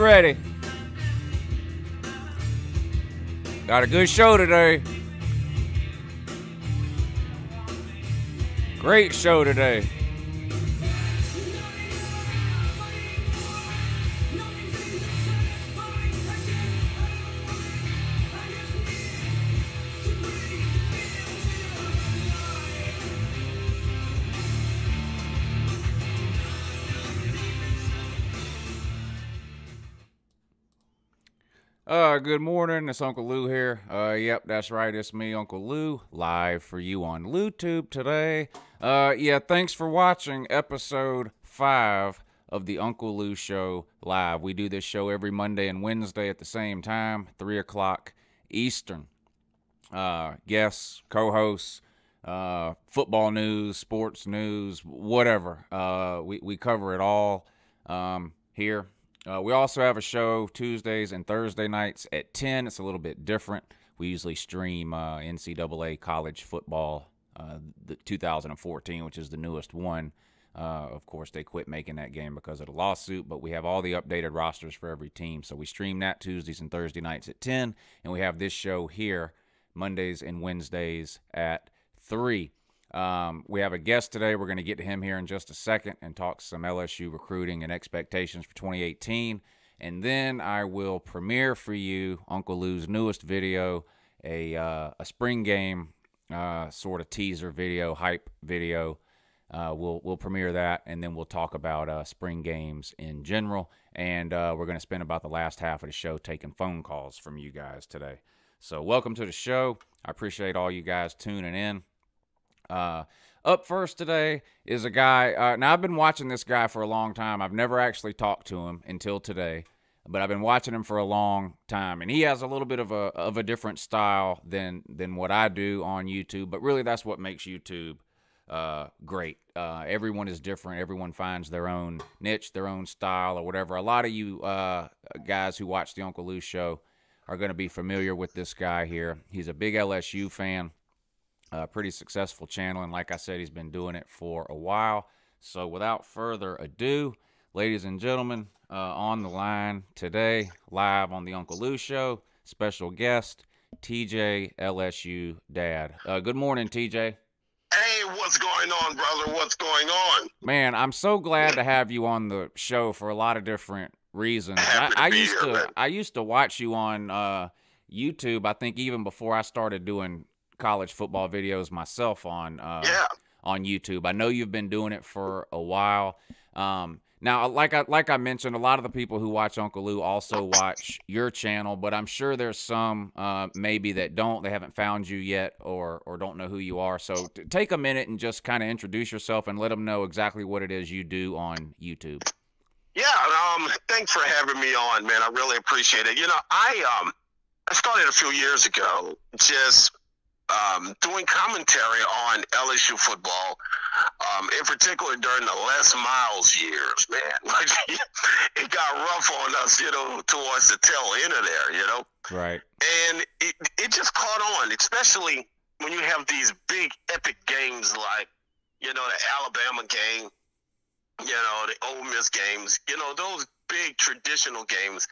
ready. Got a good show today. Great show today. Good morning, it's Uncle Lou here. Yep, that's right, it's me, Uncle Lou, live for you on LouTube today. Yeah, thanks for watching episode 5 of the Uncle Lou Show live. We do this show every Monday and Wednesday at the same time, 3 o'clock Eastern. Guests, co-hosts, football news, sports news, whatever. We cover it all here. We also have a show Tuesdays and Thursday nights at 10. It's a little bit different. We usually stream NCAA college football, the 2014, which is the newest one. Of course, they quit making that game because of the lawsuit, but we have all the updated rosters for every team. So we stream that Tuesdays and Thursday nights at 10, and we have this show here Mondays and Wednesdays at 3. We have a guest today. We're going to get to him here in just a second and talk some LSU recruiting and expectations for 2018. And then I will premiere for you Uncle Lou's newest video, a spring game sort of teaser video, hype video. We'll premiere that, and then we'll talk about spring games in general. And we're going to spend about the last half of the show taking phone calls from you guys today. So welcome to the show. I appreciate all you guys tuning in. Up first today is a guy, now I've been watching this guy for a long time. I've never actually talked to him until today, but I've been watching him for a long time, and he has a little bit of a different style than what I do on YouTube, but really that's what makes YouTube great. Everyone is different. Everyone finds their own niche, their own style or whatever. A lot of you guys who watch the Uncle Lou Show are going to be familiar with this guy here. He's a big LSU fan. Pretty successful channel, and like I said, he's been doing it for a while. So without further ado, ladies and gentlemen, on the line today, live on the Uncle Lou Show, special guest, TJ LSU Dad. Good morning, TJ. Hey, what's going on, brother? What's going on? Man, I'm so glad to have you on the show for a lot of different reasons. I used to watch you on YouTube, I think even before I started doing college football videos myself on YouTube. I know you've been doing it for a while. Now, like I mentioned, a lot of the people who watch Uncle Lou also watch your channel, but I'm sure there's some maybe that don't. They haven't found you yet or don't know who you are. So take a minute and just kind of introduce yourself and let them know exactly what it is you do on YouTube. Yeah, thanks for having me on, man. I really appreciate it. You know, I started a few years ago just doing commentary on LSU football, in particular during the Les Miles years, man. Like, it got rough on us, you know, towards the tail end of there, you know. Right. And it just caught on, especially when you have these big epic games like, you know, the Alabama game, you know, the Ole Miss games, you know, those big traditional games.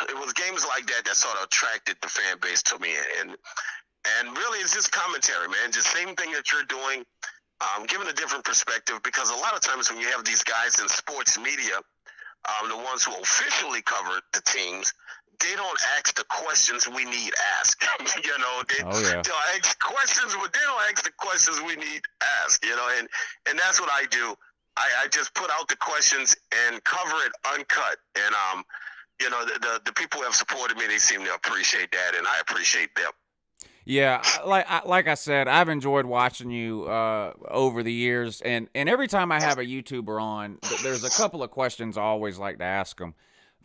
It was games like that sort of attracted the fan base to me, and really it's just commentary, man. Just same thing that you're doing, giving a different perspective, because a lot of times when you have these guys in sports media, the ones who officially cover the teams, they don't ask the questions we need asked. You know, they'll ask questions, but they don't ask the questions we need asked. You know, and that's what I do. I just put out the questions and cover it uncut, and you know, the people who have supported me, they seem to appreciate that, and I appreciate them. Yeah, like I said, I've enjoyed watching you over the years, and every time I have a YouTuber on, there's a couple of questions I always like to ask them.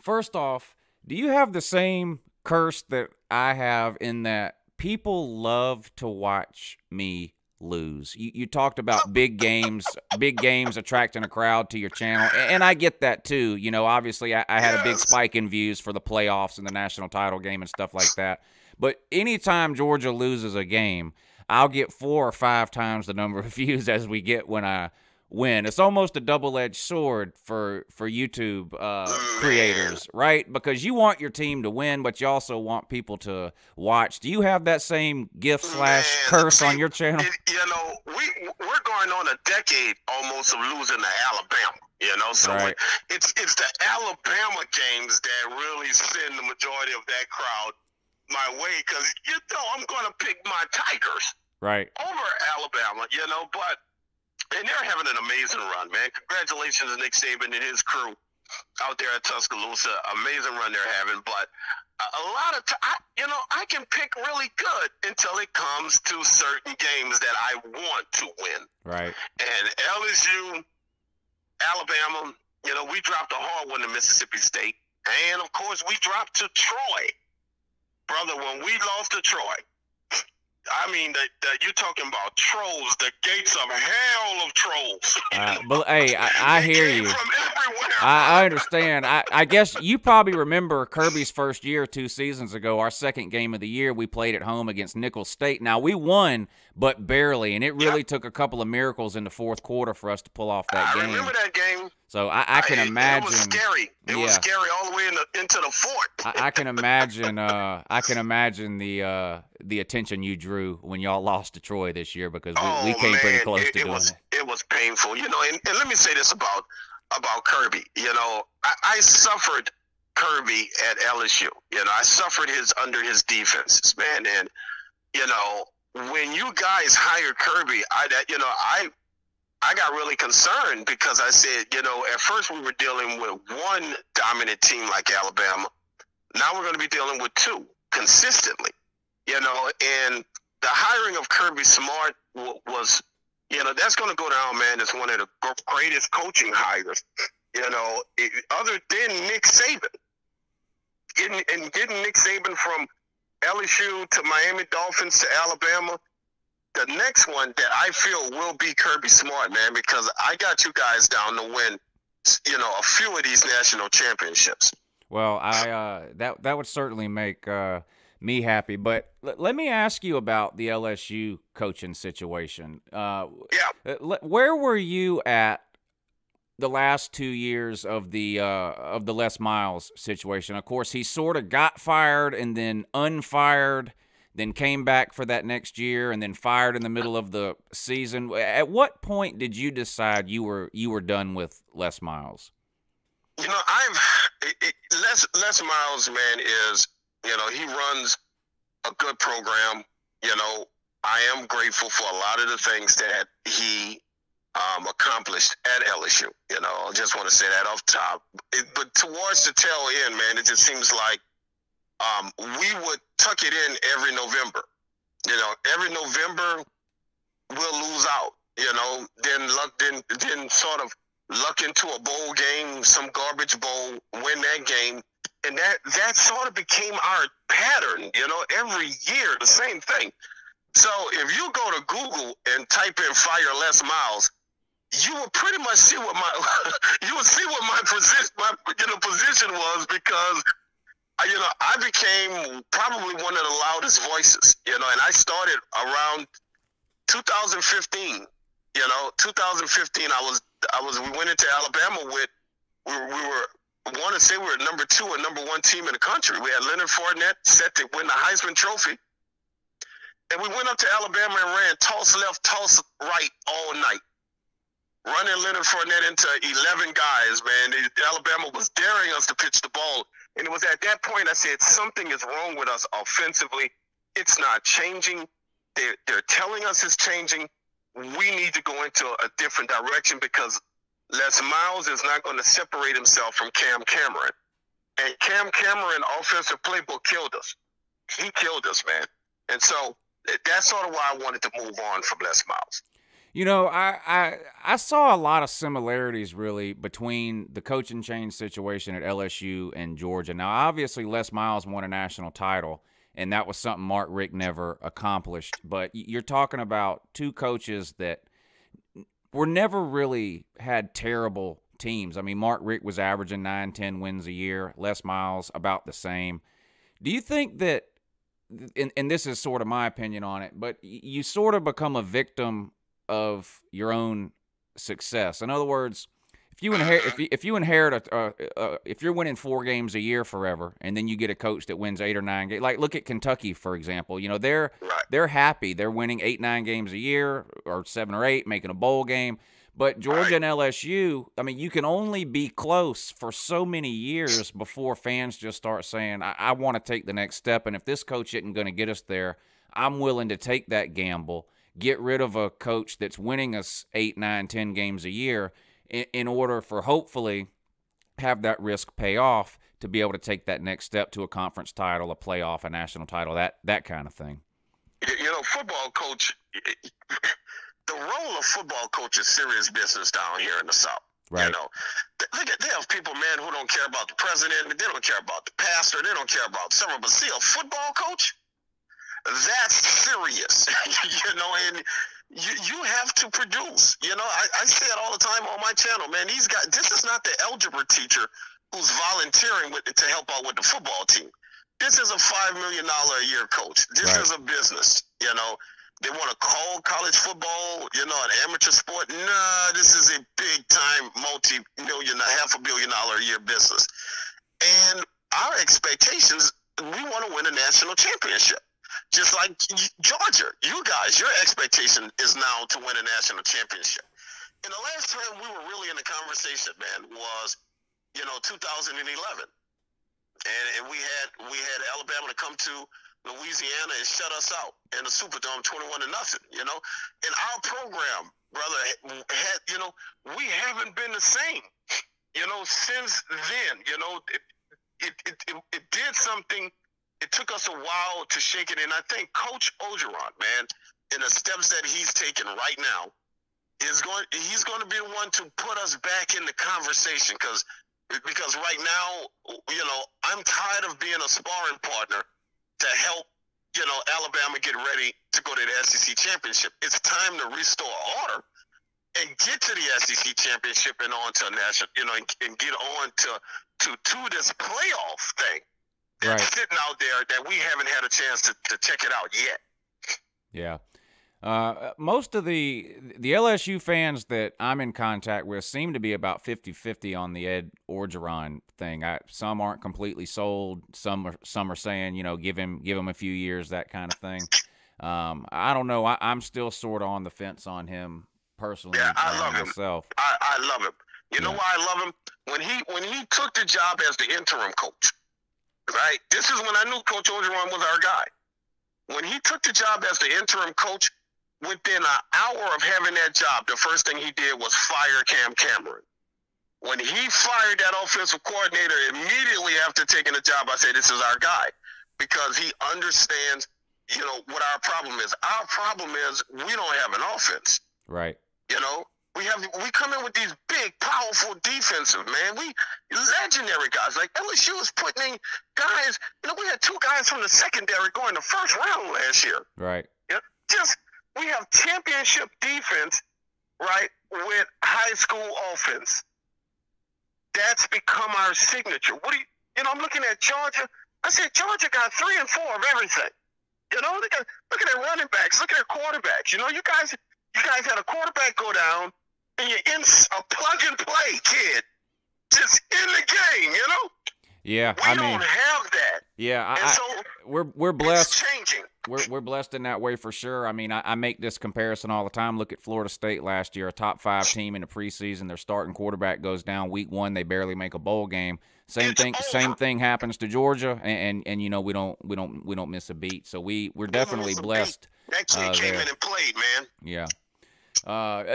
First off, do you have the same curse that I have in that people love to watch me lose? You talked about big games attracting a crowd to your channel, and I get that too. You know, obviously I had a big spike in views for the playoffs and the national title game and stuff like that. But anytime Georgia loses a game, I'll get 4 or 5 times the number of views as we get when win. It's almost a double-edged sword for YouTube creators, right? Because you want your team to win, but you also want people to watch. Do you have that same gift/curse on your channel? We're going on a decade almost of losing to Alabama. So right. it's the Alabama games that really send the majority of that crowd my way, because I'm going to pick my Tigers right over Alabama. But and they're having an amazing run, man. Congratulations to Nick Saban and his crew out there at Tuscaloosa. Amazing run they're having. But a lot of I can pick really good until it comes to certain games that I want to win. Right. And LSU, Alabama, we dropped a hard one to Mississippi State. And, of course, we dropped to Troy. Brother, when we lost to Troy, I mean, you're talking about trolls, the gates of hell of trolls. But hey, I hear you. From everywhere. I understand. I guess you probably remember Kirby's first year 2 seasons ago, our second game of the year, we played at home against Nicholls State. Now, we won, but barely, and it really took a couple of miracles in the fourth quarter for us to pull off that game. I remember that game. So I can imagine. It was scary. It was scary all the way into the fort. I can imagine. I can imagine the attention you drew when y'all lost to Troy this year, because we came pretty close to doing it. It was painful, and let me say this about Kirby. I suffered Kirby at LSU. I suffered under his defenses, man. And when you guys hired Kirby, I got really concerned, because I said, at first we were dealing with one dominant team like Alabama. Now we're going to be dealing with two consistently, and the hiring of Kirby Smart was, that's going to go down, man, as one of the greatest coaching hires, other than Nick Saban. Getting Nick Saban from LSU to Miami Dolphins to Alabama, the next one that I feel will be Kirby Smart, man, because I got you guys down to win, a few of these national championships. Well, that would certainly make me happy. But let me ask you about the LSU coaching situation. Where were you at the last 2 years of the Les Miles situation? Of course, he sort of got fired and then unfired, then came back for that next year, and then fired in the middle of the season. At what point did you decide you were done with Les Miles? Les Miles, man, is, he runs a good program. I am grateful for a lot of the things that he accomplished at LSU. I just want to say that off top. But towards the tail end, man, it just seems like we would tuck it in every November. Every November we'll lose out. Then sort of luck into a bowl game, some garbage bowl, win that game, and that sort of became our pattern. Every year the same thing. So if you go to Google and type in "fire Les Miles," you will pretty much see what my position was, because I became probably one of the loudest voices, and I started around 2015. 2015, we went into Alabama with, we were, I want to say we were number 2 or number 1 team in the country. We had Leonard Fournette set to win the Heisman Trophy. And we went up to Alabama and ran toss left, toss right all night, running Leonard Fournette into 11 guys, man. Alabama was daring us to pitch the ball. And it was at that point I said, something is wrong with us offensively. It's not changing. They're telling us it's changing. We need to go into a different direction, because Les Miles is not going to separate himself from Cam Cameron. And Cam Cameron, offensive playbook, killed us. He killed us, man. And so that's sort of why I wanted to move on from Les Miles. I saw a lot of similarities, really, between the coaching change situation at LSU and Georgia. Now, obviously, Les Miles won a national title, and that was something Mark Richt never accomplished. But you're talking about two coaches that were never really had terrible teams. I mean, Mark Richt was averaging 9-10 wins a year. Les Miles, about the same. Do you think that, and this is sort of my opinion on it, but you sort of become a victim of your own success. In other words, if you inherit if you're winning 4 games a year forever, and then you get a coach that wins 8 or 9 games, like look at Kentucky for example. You know, they're happy, they're winning 8, 9 games a year, or 7 or 8, making a bowl game. But Georgia and LSU, I mean, you can only be close for so many years before fans just start saying, I want to take the next step, and if this coach isn't going to get us there, I'm willing to take that gamble, get rid of a coach that's winning us 8, 9, 10 games a year in order for hopefully have that risk pay off to be able to take that next step to a conference title, a playoff, a national title, that kind of thing. You know, football coach, the role of football coach is serious business down here in the South. Right. You know, they have people, man, who don't care about the president, they don't care about the pastor, they don't care about someone, but see, a football coach, that's serious. You know, and you have to produce. You know, I say it all the time on my channel, man. These guys, this is not the algebra teacher who's volunteering to help out with the football team. This is a $5 million a year coach. This is a business. You know, they want to call college football, you know, an amateur sport. Nah, this is a big time multi-million, $500 million a year business. And our expectations, we want to win a national championship. Just like Georgia, you guys, your expectation is now to win a national championship. And the last time we were really in the conversation, man, was, you know, 2011. And we had Alabama to come to Louisiana and shut us out in the Superdome 21-0, you know. And our program, brother, had, you know, we haven't been the same, you know, since then. You know, it did something. It took us a while to shake it, and I think Coach Orgeron, man, in the steps that he's taking right now, he's going to be the one to put us back in the conversation, because right now, you know, I'm tired of being a sparring partner to help, you know, Alabama get ready to go to the SEC championship. It's time to restore order and get to the SEC championship and on to a national, you know, and get on to this playoff thing. That's sitting out there that we haven't had a chance to check it out yet. Yeah. Most of the LSU fans that I'm in contact with seem to be about 50-50 on the Ed Orgeron thing. Some aren't completely sold. Some are saying, you know, give him a few years, that kind of thing. I don't know. I'm still sort of on the fence on him personally. Yeah, I love him. Myself. I love him. You know why I love him? When he took the job as the interim coach. Right? This is when I knew Coach Orgeron was our guy. When he took the job as the interim coach, within an hour of having that job, the first thing he did was fire Cam Cameron. When he fired that offensive coordinator immediately after taking the job, I said, this is our guy, because he understands, you know, what our problem is. Our problem is we don't have an offense. Right. You know? We come in with these big, powerful defensive, man. We legendary guys. Like LSU is putting in guys. You know, we had 2 guys from the secondary going the first round last year. Right. You know, we have championship defense, right, with high school offense. That's become our signature. You know, I'm looking at Georgia. I said Georgia got 3 and 4 of everything. You know, look at their running backs. Look at their quarterbacks. You know, you guys had a quarterback go down. And you're in a plug-and-play kid, just in the game, you know? Yeah, we don't have that. Yeah, and so we're blessed. It's changing. We're blessed in that way for sure. I mean, I make this comparison all the time. Look at Florida State last year, a top 5 team in the preseason. Their starting quarterback goes down week 1. They barely make a bowl game. Same thing happens to Georgia, and you know we don't miss a beat. So we're definitely blessed. That kid came in and played, man. Yeah.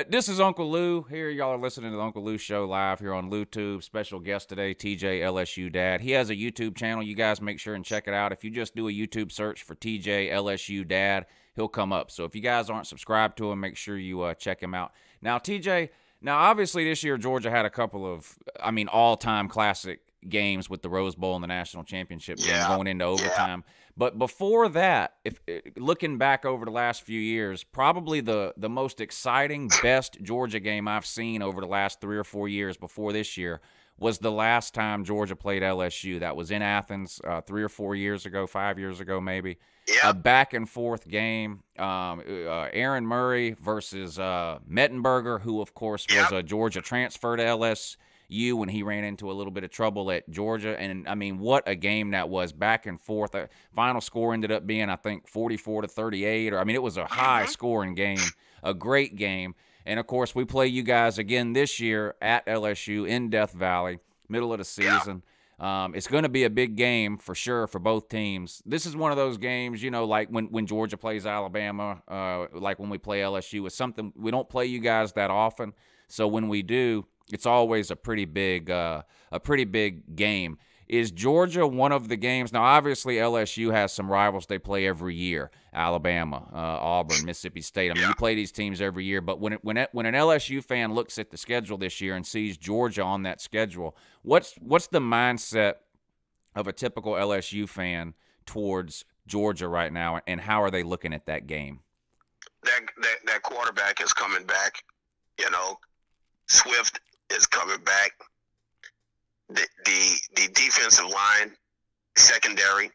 This is Uncle Lou. Here, y'all are listening to the Uncle Lou Show live here on LouTube. Special guest today, TJ LSU Dad. He has a YouTube channel. You guys make sure and check it out. If you just do a YouTube search for TJ LSU Dad, he'll come up. So if you guys aren't subscribed to him, make sure you check him out. Now, TJ, obviously this year Georgia had a couple of, all-time classic games with the Rose Bowl and the national championship game going into overtime. Yeah. But before that, looking back over the last few years, probably the most exciting, best Georgia game I've seen over the last 3 or 4 years before this year was the last time Georgia played LSU. That was in Athens 3 or 4 years ago, 5 years ago maybe. Yeah. A back-and-forth game. Aaron Murray versus Mettenberger, who, of course, was a Georgia transfer to LSU when he ran into a little bit of trouble at Georgia. And, I mean, what a game that was, back and forth. Final score ended up being, I think, 44-38. I mean, it was a high-scoring game, a great game. And, of course, we play you guys again this year at LSU in Death Valley, middle of the season. It's going to be a big game for sure for both teams. This is one of those games, you know, like when Georgia plays Alabama, like when we play LSU. It's something we don't play you guys that often. So when we do, it's always a pretty big game. Is Georgia one of the games? Now, obviously, LSU has some rivals they play every year: Alabama, Auburn, Mississippi State. I mean, you play these teams every year. But when an LSU fan looks at the schedule this year and sees Georgia on that schedule, what's the mindset of a typical LSU fan towards Georgia right now, and how are they looking at that game? That quarterback is coming back. You know, Swift is coming back. The defensive line, secondary,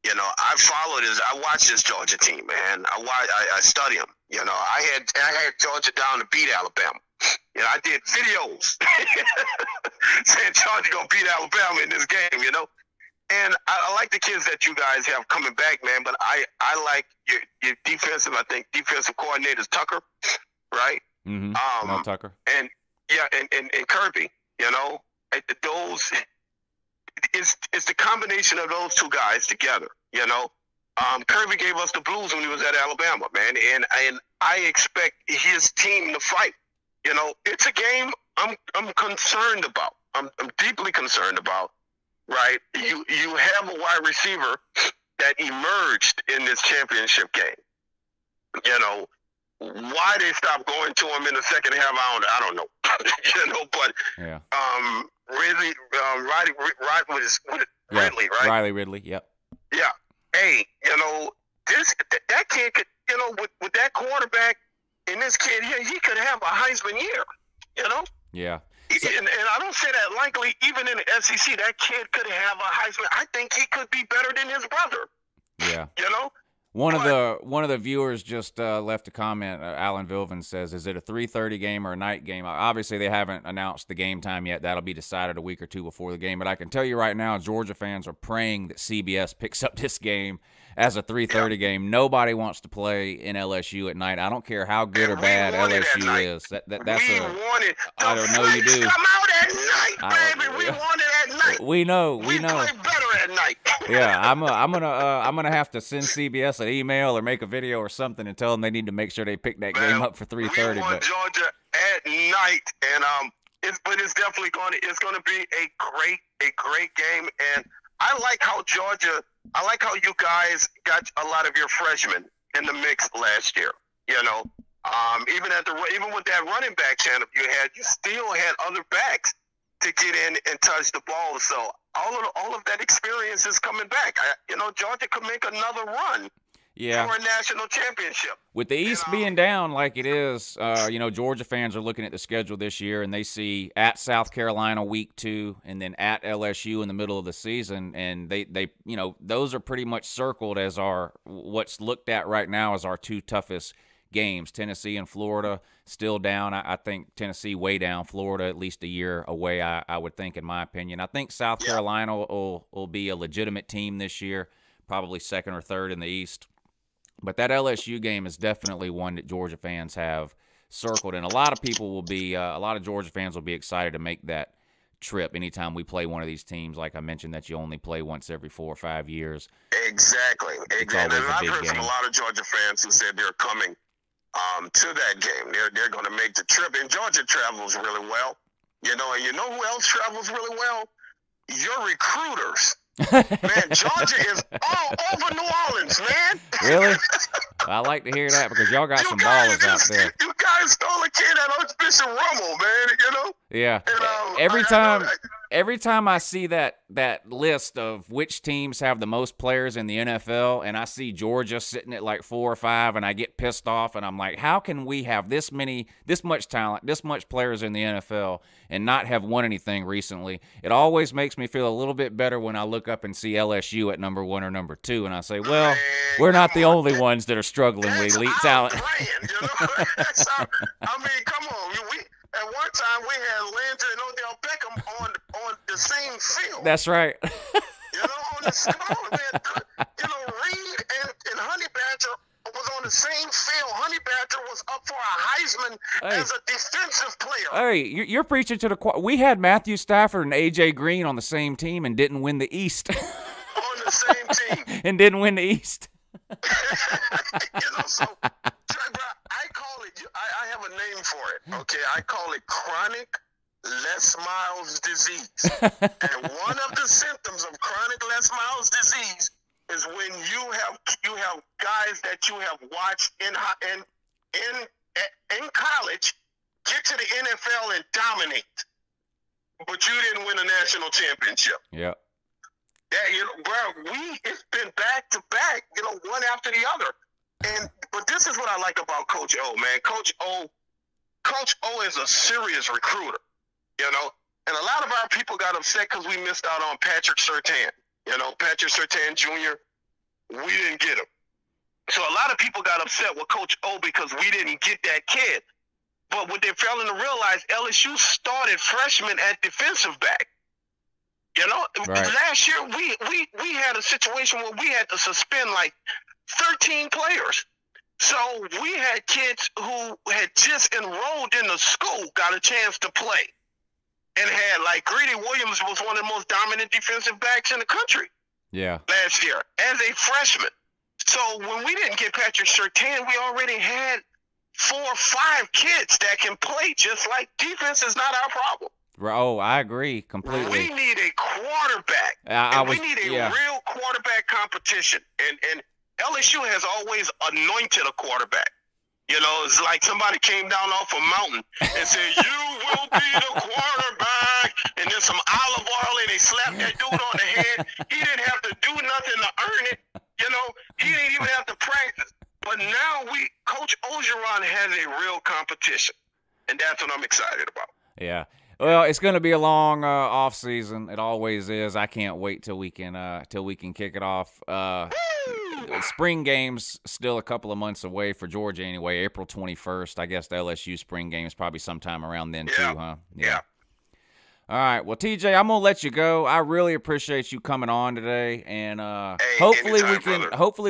you know, I watch this Georgia team, man. I study them. You know, I had Georgia down to beat Alabama. You know, I did videos saying Georgia gonna beat Alabama in this game. You know, and I like the kids that you guys have coming back, man. But I like your defensive. I think defensive coordinator's Tucker, right? Mm-hmm. No, Tucker. And and Kirby. You know. Those, it's the combination of those two guys together, you know. Kirby gave us the blues when he was at Alabama, man, and I expect his team to fight. You know, it's a game I'm concerned about. I'm deeply concerned about. Right? You have a wide receiver that emerged in this championship game. You know, why they stopped going to him in the second half, I don't know. You know, but Ridley, Ridley, right? Riley Ridley, yep. Yeah. Hey, you know, that kid could, you know, with that quarterback and this kid here, he could have a Heisman year, you know? Yeah. And I don't say that lightly. Even in the SEC, that kid could have a Heisman. I think he could be better than his brother. Yeah. You know? One of the viewers just left a comment. Alan Vilvin says, "Is it a 3:30 game or a night game?" Obviously, they haven't announced the game time yet. That'll be decided a week or two before the game. But I can tell you right now, Georgia fans are praying that CBS picks up this game as a 3:30 game. Nobody wants to play in LSU at night. I don't care how good or bad LSU is. I don't know you do. Come out at night, baby. We want it at night. We know. We play better at night. Yeah, I'm gonna have to send CBS an email or make a video or something and tell them they need to make sure they pick that game up for 3:30. We want Georgia at night, and it's definitely going to be a great game. And I like how you guys got a lot of your freshmen in the mix last year. You know, even with that running back channel you still had other backs to get in and touch the ball. So all of that experience is coming back. Georgia could make another run for a national championship. With the East being down like it is, Georgia fans are looking at the schedule this year, and they see at South Carolina week 2 and then at LSU in the middle of the season, and they those are pretty much circled as what's looked at right now as our 2 toughest games. Tennessee and Florida still down. I think Tennessee way down. Florida at least a year away, I would think, in my opinion. I think South Carolina will be a legitimate team this year, probably 2nd or 3rd in the East. But that LSU game is definitely one that Georgia fans have circled, and a lot of Georgia fans will be excited to make that trip anytime we play one of these teams. Like I mentioned, that you only play once every 4 or 5 years. Exactly. And I've heard from a lot of Georgia fans who said they're coming to that game. They're going to make the trip, and Georgia travels really well. And you know who else travels really well? Your recruiters. Man, Georgia is all over New Orleans, man. Really? I like to hear that because y'all got some ballers out there. You guys stole a kid at Archbishop Rummel, man. Yeah. And, Every time every time I see that list of which teams have the most players in the NFL, and I see Georgia sitting at like 4 or 5, and I get pissed off, and I'm like, how can we have this much talent, this much players in the NFL, and not have won anything recently? It always makes me feel a little bit better when I look up and see LSU at number 1 or number 2, and I say, well, we're not the only ones that are struggling with elite talent. Brand, you know? That's our, I mean, come on. At one time, we had Landry and Odell Beckham on the same field. That's right. You know, on the school, man. You know, Reed and Honey Badger was on the same field. Honey Badger was up for a Heisman as a defensive player. Hey, you're preaching to the choir. We had Matthew Stafford and A.J. Green on the same team and didn't win the East. On the same team. And didn't win the East. You know, so I call it, I have a name for it, okay? I call it chronic Les Miles disease. And one of the symptoms of chronic Les Miles disease is when you have guys that you have watched in college get to the NFL and dominate, but you didn't win a national championship. Yeah. Yeah, you know, bro, it's been back to back, you know, one after the other. But this is what I like about Coach O, man. Coach O is a serious recruiter, you know. And a lot of our people got upset because we missed out on Patrick Surtain. You know, Patrick Surtain Jr., we didn't get him. So a lot of people got upset with Coach O because we didn't get that kid. But what they failing to realize, LSU started freshmen at defensive back. You know, right. Last year we had a situation where we had to suspend like 13 players. So we had kids who had just enrolled in the school got a chance to play. And had like Greedy Williams was one of the most dominant defensive backs in the country. Yeah. Last year as a freshman. So when we didn't get Patrick Surtain, we already had 4 or 5 kids that can play just like defense is not our problem. Oh, I agree completely. We need a quarterback. We need a real quarterback competition. And LSU has always anointed a quarterback. You know, it's like somebody came down off a mountain and said, you will be the quarterback. And then some olive oil and they slapped that dude on the head. He didn't have to do nothing to earn it. You know, he didn't even have to practice. But now Coach Orgeron has a real competition. And that's what I'm excited about. Yeah. Well, it's going to be a long off season. It always is. I can't wait till we can kick it off. Spring games still a couple of months away for Georgia anyway. April 21st. I guess the LSU spring game is probably sometime around then too, huh? Yeah. All right. Well, TJ, I'm gonna let you go. I really appreciate you coming on today, and hopefully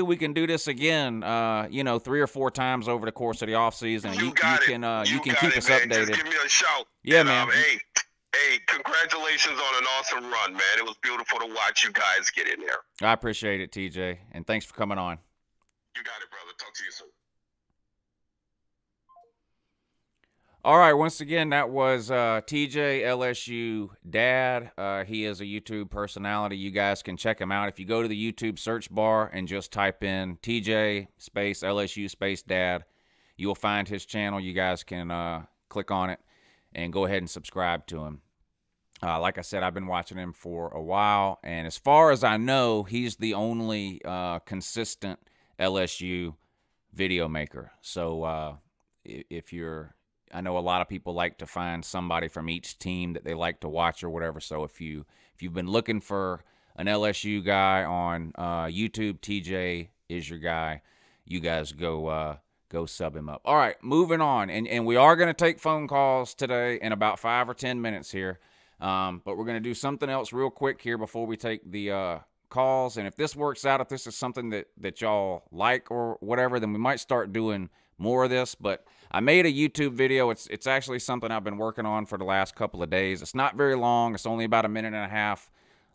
we can do this again. 3 or 4 times over the course of the off season. You can keep us updated. Just give me a shout. Yeah, man. Hey, congratulations on an awesome run, man. It was beautiful to watch you guys get in there. I appreciate it, TJ, and thanks for coming on. You got it, brother. Talk to you soon. All right, once again, that was TJ, LSU Dad. He is a YouTube personality. You guys can check him out. If you go to the YouTube search bar and just type in TJ space LSU space Dad, you will find his channel. You guys can click on it and go ahead and subscribe to him. Like I said, I've been watching him for a while, and as far as I know, he's the only consistent LSU video maker. So I know a lot of people like to find somebody from each team that they like to watch or whatever. So if you've been looking for an LSU guy on YouTube, TJ is your guy. You guys go sub him up. All right, moving on. And we are going to take phone calls today in about 5 or 10 minutes here. But we're going to do something else real quick here before we take the calls. And if this works out, if this is something that y'all like or whatever, then we might start doing more of this. But I made a YouTube video. It's actually something I've been working on for the last couple of days. It's not very long. It's only about 1.5 minutes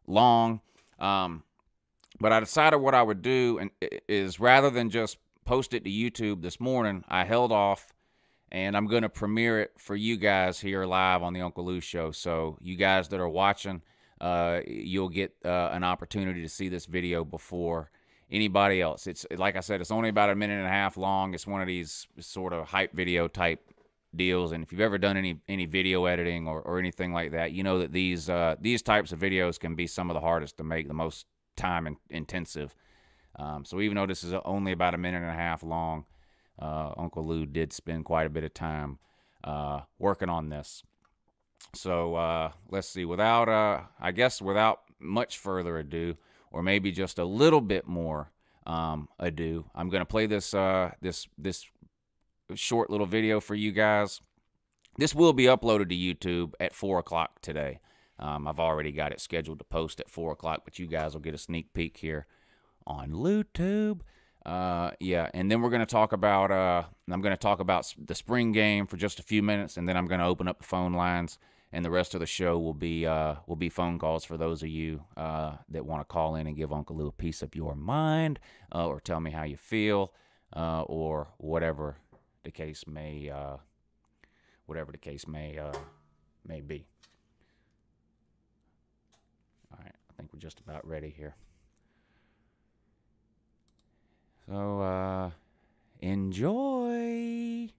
long. But I decided what I would do is rather than just post it to YouTube this morning, I held off, and I'm going to premiere it for you guys here live on the Uncle Lou Show. So you guys that are watching, you'll get an opportunity to see this video before anybody else. It's like I said, it's only about 1.5 minutes long. It's one of these sort of hype video type deals. And if you've ever done any video editing or anything like that, you know that these types of videos can be some of the hardest to make, the most time intensive. So even though this is only about a minute and a half long, Uncle Lou did spend quite a bit of time working on this. So let's see. Without much further ado, or maybe just a little bit more ado, I'm going to play this this short little video for you guys. This will be uploaded to YouTube at 4 o'clock today. I've already got it scheduled to post at 4 o'clock, but you guys will get a sneak peek here on YouTube. Yeah, and then we're going to talk about, I'm going to talk about the spring game for just a few minutes, and then I'm going to open up the phone lines, and the rest of the show will be phone calls for those of you that want to call in and give Uncle Lou a piece of your mind, or tell me how you feel, or whatever the case may be. All right, I think we're just about ready here. So, enjoy.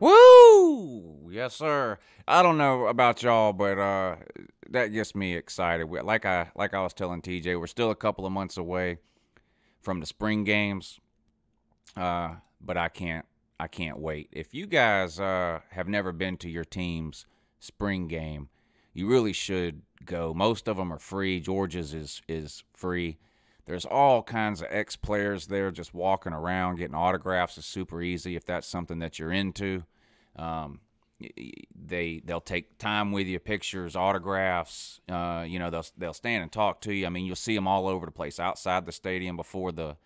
Woo! Yes, sir. I don't know about y'all, but that gets me excited. Like I was telling TJ, we're still a couple of months away from the spring games, but I can't wait. If you guys have never been to your team's spring game, you really should go. Most of them are free. Georgia's is free. There's all kinds of ex-players there just walking around. Getting autographs is super easy if that's something that you're into. They'll take time with you, pictures, autographs. You know, they'll stand and talk to you. I mean, you'll see them all over the place outside the stadium before the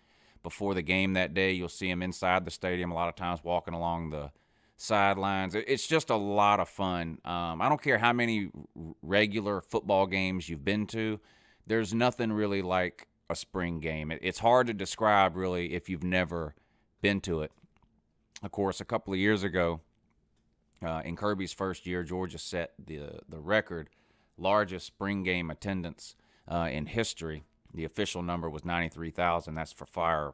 game that day. You'll see them inside the stadium a lot of times walking along the sidelines. It's just a lot of fun. I don't care how many regular football games you've been to. There's nothing really like a spring game. It's hard to describe, really, if you've never been to it. Of course, a couple of years ago, in Kirby's first year, Georgia set the record largest spring game attendance in history. The official number was 93,000. That's for fire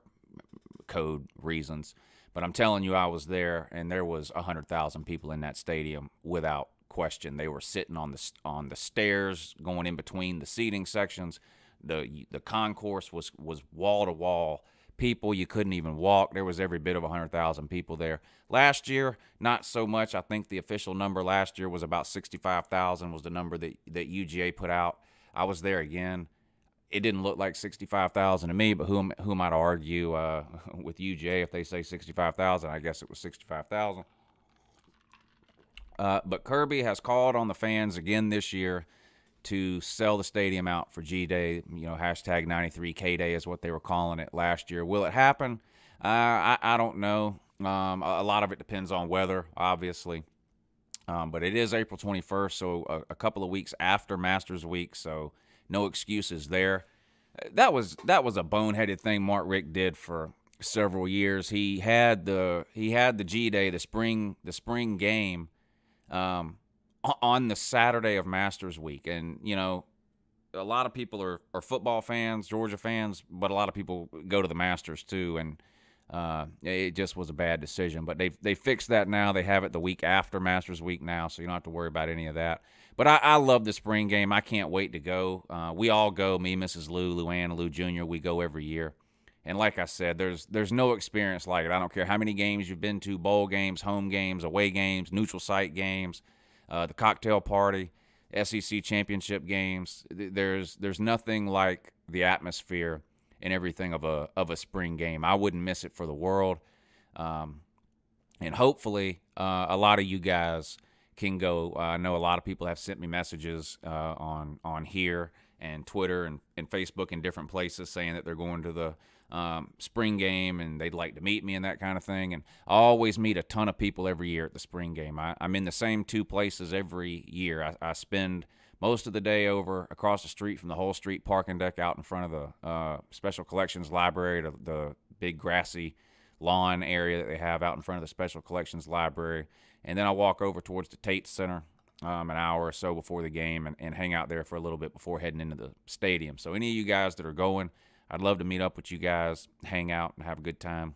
code reasons. But I'm telling you, I was there, and there was 100,000 people in that stadium without question. They were sitting on the stairs, going in between the seating sections. The concourse was wall to wall. People, you couldn't even walk. There was every bit of 100,000 people there. Last year, not so much. I think the official number last year was about 65,000 was the number that UGA put out. I was there again. It didn't look like 65,000 to me, but who am I to argue with UGA if they say 65,000? I guess it was 65,000. But Kirby has called on the fans again this year to sell the stadium out for G-Day. You know, hashtag 93K Day is what they were calling it last year. Will it happen? I don't know. A lot of it depends on weather, obviously. But it is April 21st, so a couple of weeks after Masters Week, so no excuses there. That was a boneheaded thing Mark Richt did for several years. He had the G-Day, the spring game, on the Saturday of Masters Week. And, a lot of people are football fans, Georgia fans, but a lot of people go to the Masters too. And it just was a bad decision. But they fixed that now. They have it the week after Masters Week now, so you don't have to worry about any of that. But I love the spring game. I can't wait to go. We all go, me, Mrs. Lou, Luann, Lou Jr., we go every year. And like I said, there's no experience like it. I don't care how many games you've been to, bowl games, home games, away games, neutral site games, the cocktail party, SEC championship games. There's nothing like the atmosphere and everything of a spring game. I wouldn't miss it for the world. And hopefully a lot of you guys can go. I know a lot of people have sent me messages on here and Twitter and Facebook and different places saying that they're going to the spring game and they'd like to meet me and that kind of thing. And I always meet a ton of people every year at the spring game. I'm in the same two places every year. I spend most of the day over across the street from the whole street parking deck out in front of the Special Collections Library, the big grassy lawn area that they have out in front of the Special Collections Library. And then I walk over towards the Tate Center an hour or so before the game and hang out there for a little bit before heading into the stadium. So any of you guys that are going, I'd love to meet up with you guys, hang out, and have a good time.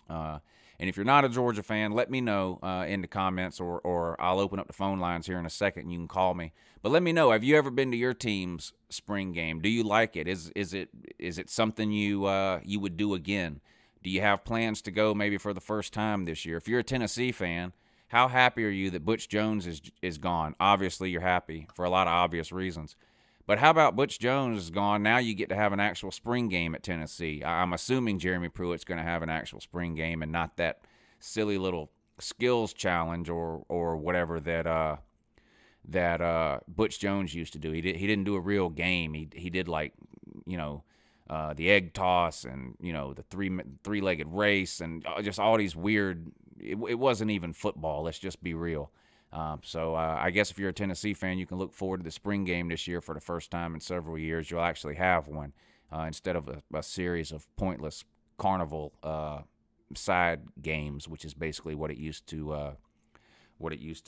And if you're not a Georgia fan, let me know in the comments, or I'll open up the phone lines here in a second and you can call me. But let me know, have you ever been to your team's spring game? Do you like it? Is it something you would do again? Do you have plans to go maybe for the first time this year? If you're a Tennessee fan, how happy are you that Butch Jones is gone? Obviously, you're happy for a lot of obvious reasons. But how about Butch Jones is gone? Now you get to have an actual spring game at Tennessee. I'm assuming Jeremy Pruitt's going to have an actual spring game and not that silly little skills challenge or whatever that Butch Jones used to do. He didn't do a real game. He did like, the egg toss and, the three-legged race and just all these weird. It wasn't even football. Let's just be real. So I guess if you're a Tennessee fan, you can look forward to the spring game this year for the first time in several years. You'll actually have one instead of a series of pointless carnival side games, which is basically what it used to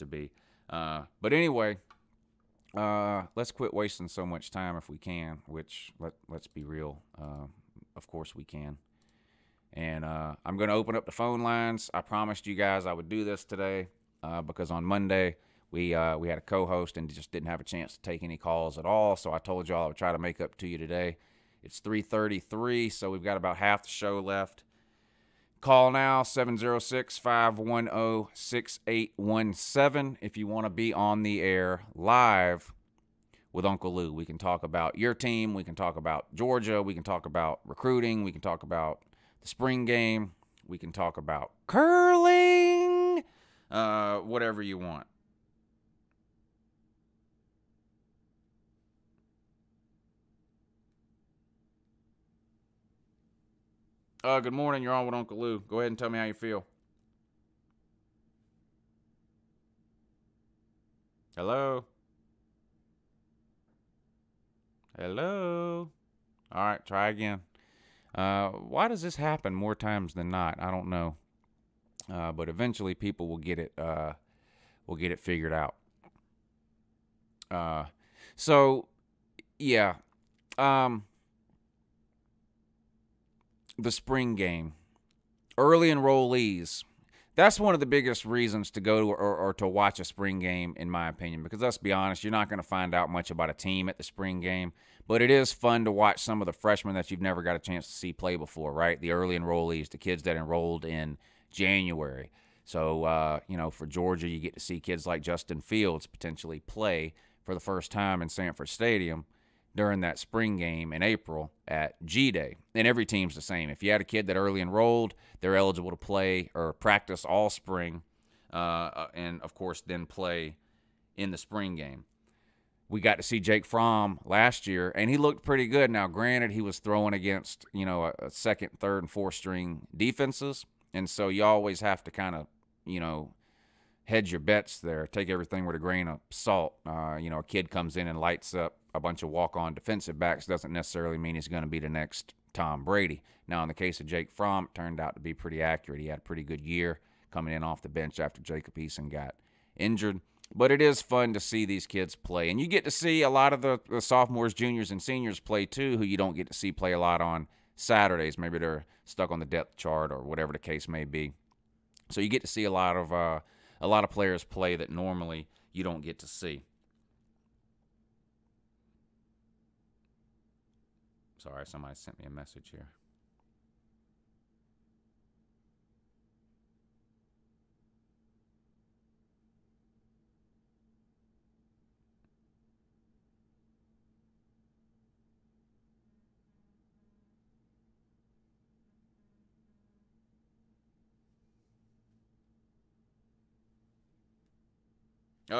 be. But anyway, let's quit wasting so much time if we can. Which let's be real, of course we can. And I'm going to open up the phone lines. I promised you guys I would do this today. Because on Monday we had a co-host and just didn't have a chance to take any calls at all. So I told y'all I would try to make up to you today. It's 3:33, so we've got about half the show left. Call now, 706-510-6817 if you want to be on the air live with Uncle Lou. We can talk about your team. We can talk about Georgia. We can talk about recruiting. We can talk about the spring game. We can talk about curling. Whatever you want. Good morning. You're on with Uncle Lou. Go ahead and tell me how you feel. Hello? Hello? All right, try again. Why does this happen more times than not? I don't know. But eventually people will get it figured out. So yeah. The spring game. Early enrollees. That's one of the biggest reasons to go to or to watch a spring game, in my opinion, because let's be honest, you're not going to find out much about a team at the spring game, but it is fun to watch some of the freshmen that you've never got a chance to see play before, right? The early enrollees, the kids that enrolled in January. So, for Georgia, you get to see kids like Justin Fields potentially play for the first time in Sanford Stadium during that spring game in April at G-Day. And every team's the same. If you had a kid that early enrolled, they're eligible to play or practice all spring and, of course, then play in the spring game. We got to see Jake Fromm last year, and he looked pretty good. Now, granted, he was throwing against, a second, third, and fourth string defenses, and so you always have to kind of, hedge your bets there. Take everything with a grain of salt. A kid comes in and lights up a bunch of walk-on defensive backs doesn't necessarily mean he's going to be the next Tom Brady. Now, in the case of Jake Fromm, it turned out to be pretty accurate. He had a pretty good year coming in off the bench after Jacob Eason got injured. But it is fun to see these kids play. And you get to see a lot of the sophomores, juniors, and seniors play, too, who you don't get to see play a lot on Saturdays. Maybe they're stuck on the depth chart or whatever the case may be. So you get to see a lot of players play that normally you don't get to see. Sorry, somebody sent me a message here.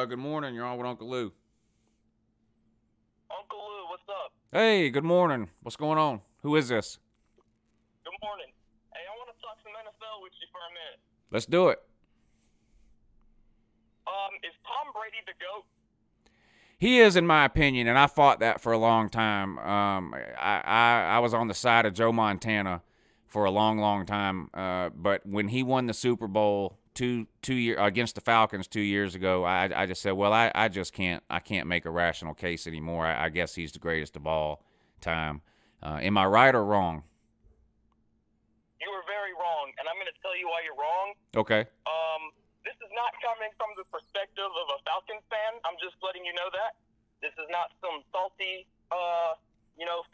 Good morning. You're on with Uncle Lou. Uncle Lou, what's up? Hey, good morning. What's going on? Who is this? Good morning. Hey, I want to talk some NFL with you for a minute. Let's do it. Is Tom Brady the GOAT? He is, in my opinion, and I fought that for a long time. I was on the side of Joe Montana for a long, long time. But when he won the Super Bowl two years against the Falcons 2 years ago, I just said, well, I just can't make a rational case anymore. I guess he's the greatest of all time. Am I right or wrong? You were very wrong, and I'm going to tell you why you're wrong. Okay. This is not coming from the perspective of a Falcons fan. I'm just letting you know that. This is not some salty,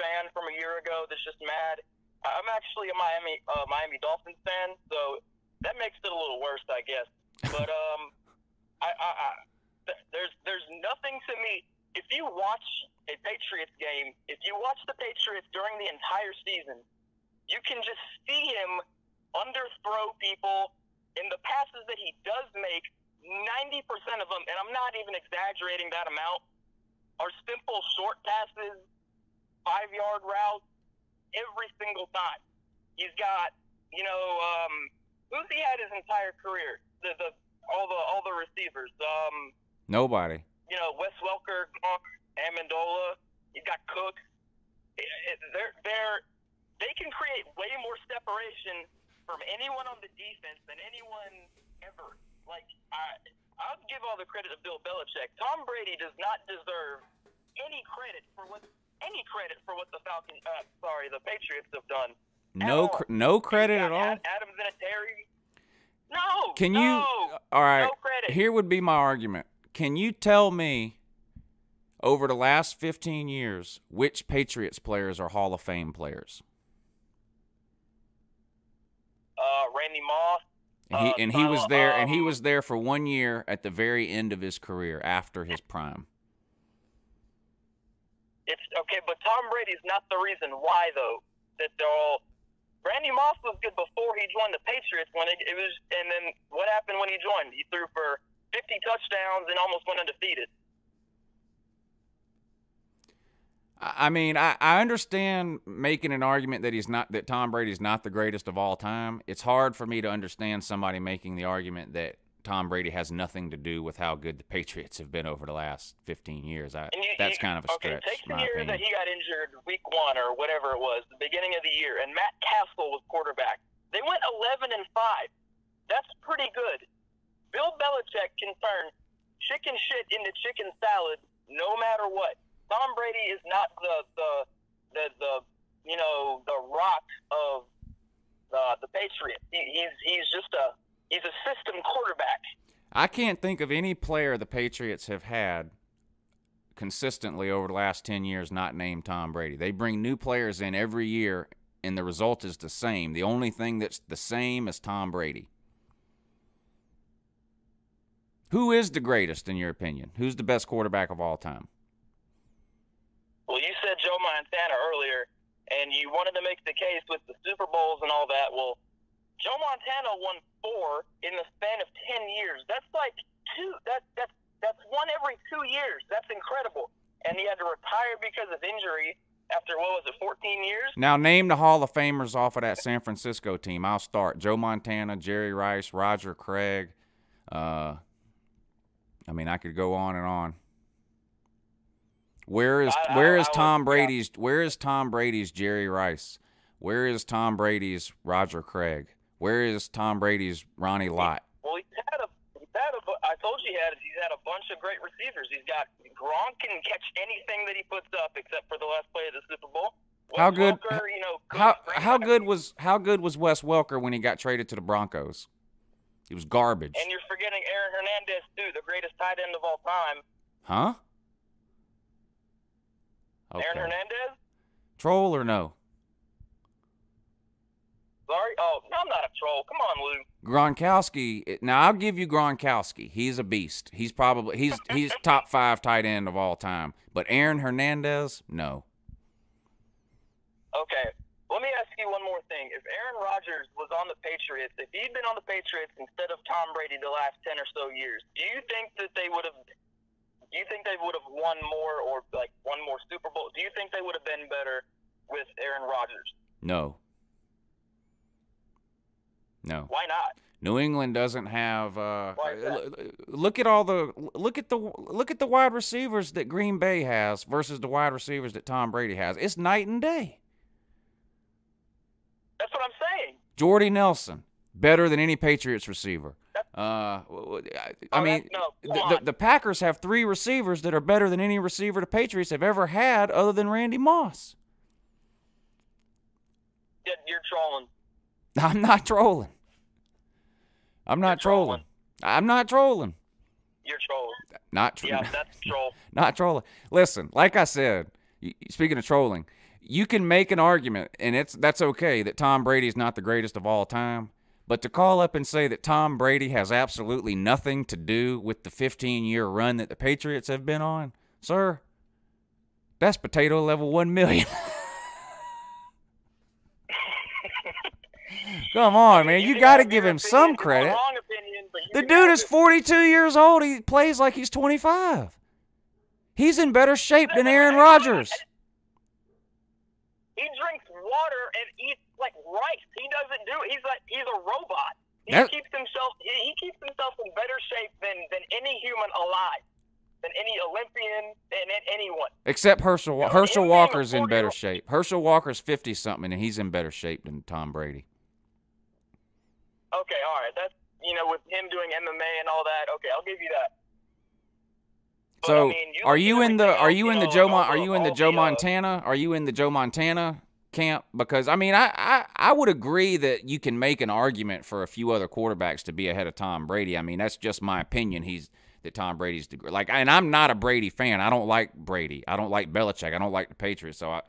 fan from a year ago that's just mad. I'm actually a Miami Dolphins fan, so that makes it a little worse, I guess. But there's nothing to me. If you watch a Patriots game, if you watch the Patriots during the entire season, you can just see him underthrow people. In the passes that he does make, 90% of them, and I'm not even exaggerating that amount, are simple short passes, 5-yard routes, every single time. He's got, who's he had his entire career? All the receivers. Nobody. Wes Welker, Amendola. He's got Cook. They can create way more separation from anyone on the defense than anyone ever. I'll give all the credit to Bill Belichick. Tom Brady does not deserve any credit for what the Patriots have done. No credit at all. Adam Vinatieri. No. Can you? All right. No credit. Here would be my argument. Can you tell me, over the last 15 years, which Patriots players are Hall of Fame players? Randy Moss. He was there for 1 year at the very end of his career after his prime. It's okay, but Tom Brady's not the reason why, though. That they're all. Randy Moss was good before he joined the Patriots. And then what happened when he joined? He threw for 50 touchdowns and almost went undefeated. I mean, I understand making an argument that Tom Brady's not the greatest of all time. It's hard for me to understand somebody making the argument that Tom Brady has nothing to do with how good the Patriots have been over the last 15 years. That's kind of a stretch. Okay, take the in my year opinion. that he got injured, week 1 or whatever it was, the beginning of the year, and Matt Castle was quarterback. They went 11-5. That's pretty good. Bill Belichick can turn chicken shit into chicken salad no matter what. Tom Brady is not the rock of the Patriots. He's a system quarterback. I can't think of any player the Patriots have had consistently over the last 10 years not named Tom Brady. They bring new players in every year, and the result is the same. The only thing that's the same is Tom Brady. Who is the greatest, in your opinion? Who's the best quarterback of all time? Well, you said Joe Montana earlier, and you wanted to make the case with the Super Bowls and all that. Well, Joe Montana won 4 in the span of 10 years. That's like 2. That's one every 2 years. That's incredible. And he had to retire because of injury after, 14 years? Now, name the Hall of Famers off of that San Francisco team. I'll start. Joe Montana, Jerry Rice, Roger Craig. I could go on and on. Where is Tom Brady's Jerry Rice? Where is Tom Brady's Roger Craig? Where is Tom Brady's Ronnie Lott? Well, I told you he's had a bunch of great receivers. He's got Gronk can catch anything that he puts up except for the last play of the Super Bowl. How good? Welker, How good was Wes Welker when he got traded to the Broncos? He was garbage. And you're forgetting Aaron Hernandez too, the greatest tight end of all time. Huh? Okay. Aaron Hernandez? Troll or no? Sorry? Oh, no, I'm not a troll. Come on, Lou. Gronkowski. Now I'll give you Gronkowski. He's a beast. He's top 5 tight end of all time. But Aaron Hernandez, no. Okay. Let me ask you one more thing. If Aaron Rodgers was on the Patriots, if he'd been on the Patriots instead of Tom Brady the last 10 or so years, do you think that they would have won more or like one more Super Bowl? Do you think they would have been better with Aaron Rodgers? No. No. Why not? New England doesn't have. Why is that? Look at the wide receivers that Green Bay has versus the wide receivers that Tom Brady has. It's night and day. That's what I'm saying. Jordy Nelson, better than any Patriots receiver. I mean, the Packers have 3 receivers that are better than any receiver the Patriots have ever had, other than Randy Moss. You're trolling. I'm not trolling. I'm not trolling. I'm not trolling. You're trolling. Yeah, that's troll. Not trolling. Listen, like I said, speaking of trolling, you can make an argument, and that's okay, that Tom Brady is not the greatest of all time. But to call up and say that Tom Brady has absolutely nothing to do with the 15-year run that the Patriots have been on, sir, that's potato level 1 million. Come on, man. You got to give him some credit. The dude is 42 years old. He plays like he's 25. He's in better shape than Aaron Rodgers. He drinks water and eats like rice. He doesn't do it. He's a robot. He keeps himself in better shape than any human alive, than any Olympian, than anyone. Except Herschel. Herschel Walker's in better shape. Herschel Walker's 50-something, and he's in better shape than Tom Brady. Okay, all right. That's with him doing MMA and all that. Okay, I'll give you that. But, so, are you in the Joe Montana camp? Because I mean, I would agree that you can make an argument for a few other quarterbacks to be ahead of Tom Brady. I mean, that's just my opinion. That Tom Brady's like, and I'm not a Brady fan. I don't like Brady. I don't like Belichick. I don't like the Patriots. So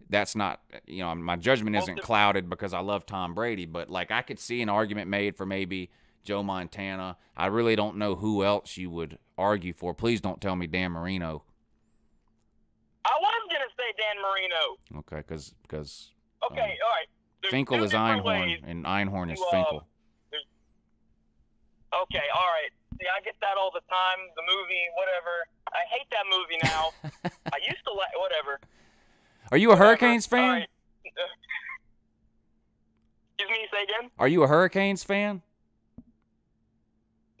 that's not, my judgment isn't clouded because I love Tom Brady, but like I could see an argument made for maybe Joe Montana. I really don't know who else you would argue for. Please don't tell me Dan Marino. I was going to say Dan Marino. Okay, because okay, all right. Finkel is Einhorn, and Einhorn is Finkel. Okay, all right. See, I get that all the time. The movie, whatever. I hate that movie now. I used to like, whatever. Are you a Hurricanes fan? Right. Excuse me, say again? Are you a Hurricanes fan?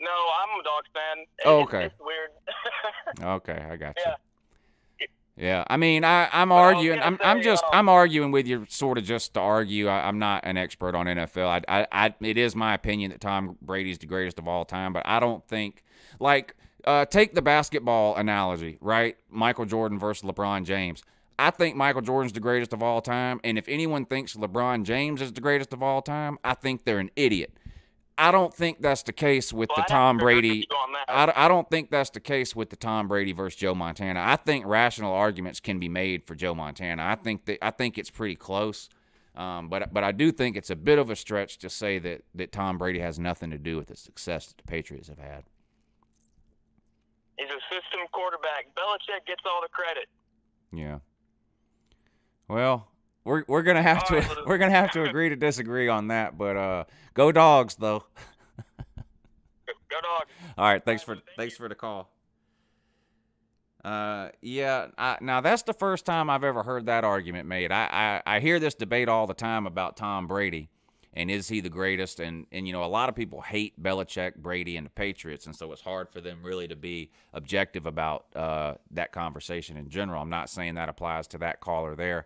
No, I'm a Dogs fan. Oh, okay. It's weird. Okay, I got you. Yeah, I mean, I'm arguing. I'm arguing with you, sort of just to argue. I'm not an expert on NFL. It is my opinion that Tom Brady's the greatest of all time, but I don't think take the basketball analogy, right? Michael Jordan versus LeBron James. I think Michael Jordan's the greatest of all time, and if anyone thinks LeBron James is the greatest of all time, I think they're an idiot. I don't think that's the case with the Tom Brady. I don't think that's the case with the Tom Brady versus Joe Montana. I think rational arguments can be made for Joe Montana. I think it's pretty close, but I do think it's a bit of a stretch to say that Tom Brady has nothing to do with the success that the Patriots have had. He's a system quarterback. Belichick gets all the credit. Yeah. Well, we're gonna have to agree to disagree on that, but go Dogs though. Go Dogs. All right, thanks for the call. Now that's the first time I've ever heard that argument made. I hear this debate all the time about Tom Brady and is he the greatest, and a lot of people hate Belichick, Brady, and the Patriots, and so it's hard for them really to be objective about that conversation in general. I'm not saying that applies to that caller there.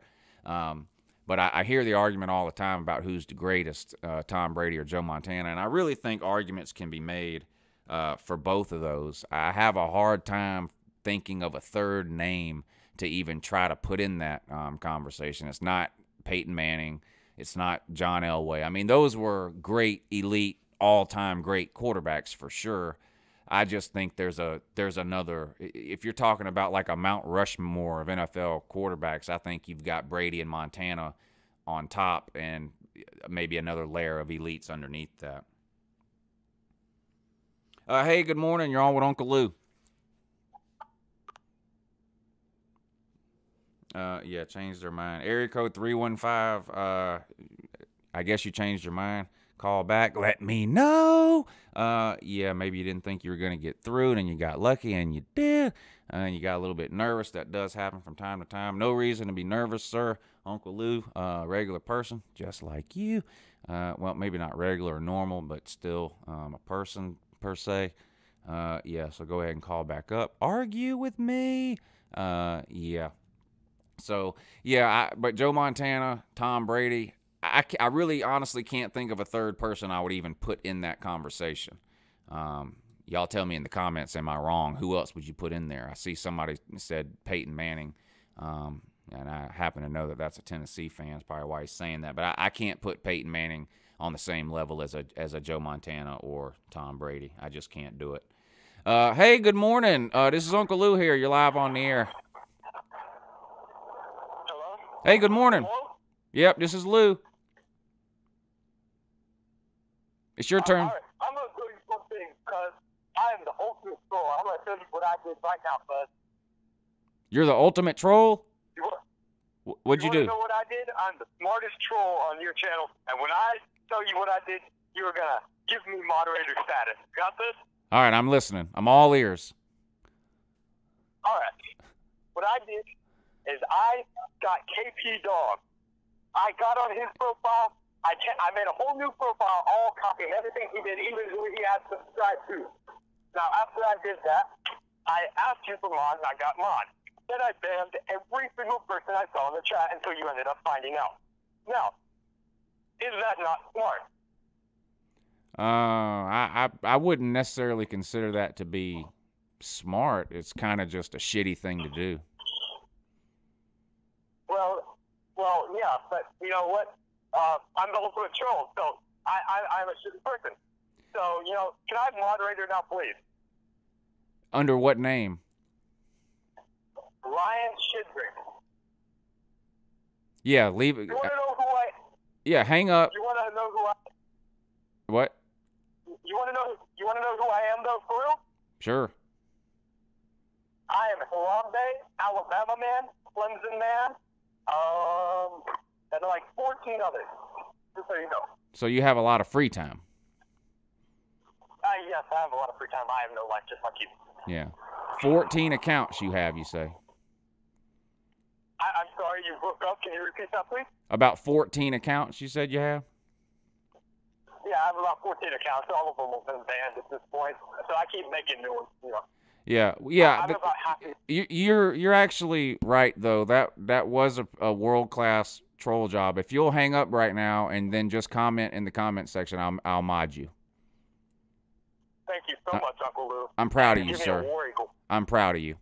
But I hear the argument all the time about who's the greatest, Tom Brady or Joe Montana, and I really think arguments can be made for both of those. I have a hard time thinking of a third name to even try to put in that conversation. It's not Peyton Manning. It's not John Elway. I mean, those were great, elite, all-time great quarterbacks for sure. I just think there's another. If you're talking about like a Mount Rushmore of NFL quarterbacks, I think you've got Brady and Montana on top, and maybe another layer of elites underneath that. Hey, good morning. You're on with Uncle Lou. Yeah, changed their mind. Area code 315. I guess you changed your mind. Call back. Let me know. Yeah, maybe you didn't think you were going to get through, and then you got lucky, and you did. And you got a little bit nervous. That does happen from time to time. No reason to be nervous, sir. Uncle Lou, regular person, just like you. Well, maybe not regular or normal, but still a person per se. Yeah, so go ahead and call back up. Argue with me. Yeah. So, yeah, but Joe Montana, Tom Brady, I really honestly can't think of a third person I would even put in that conversation. Y'all tell me in the comments, am I wrong? Who else would you put in there? I see somebody said Peyton Manning, and I happen to know that that's a Tennessee fan. That's probably why he's saying that. But I can't put Peyton Manning on the same level as a Joe Montana or Tom Brady. I just can't do it. Hey, good morning. This is Uncle Lou here. You're live on the air. Hello? Hey, good morning. Hello? Yep, this is Lou. It's your turn. All right. I'm going to tell you something because I am the ultimate troll. I'm going to tell you what I did right now, bud. You're the ultimate troll? What'd you do? You know what I did? I'm the smartest troll on your channel. And when I tell you what I did, you're going to give me moderator status. Got this? All right, I'm listening. I'm all ears. All right. What I did is I got KP Dog. I got on his profile. I made a whole new profile, all copying everything he did, even who he had subscribed to. Now, after I did that, I asked you for mod, and I got mod. Then I banned every single person I saw in the chat until you ended up finding out. Now, is that not smart? I wouldn't necessarily consider that to be smart. It's kind of just a shitty thing to do. Well, yeah, but you know what? I'm the ultimate troll, so I'm a shitty person. So, you know, can I have moderator now, please? Under what name? Ryan Shidrick. Yeah, leave it. You want to know who I... Yeah, hang up. You want to know who I... What? You want to know who I am, though, for real? Sure. I am Harambe, Alabama man, Clemson man, and like 14 others, just so you know. So you have a lot of free time. Yes, I have a lot of free time. I have no life, just like you. Yeah. 14 accounts you have, you say? I'm sorry, you broke up. Can you repeat that, please? About 14 accounts you said you have? Yeah, I have about 14 accounts. All of them have been banned at this point, so I keep making new ones, you know. Yeah. I'm about happy. You're actually right though. That was a world-class troll job. If you'll hang up right now and then just comment in the comment section, I'll mod you. Thank you so much, Uncle Lou. I'm proud of you, Give me sir. a war eagle. I'm proud of you.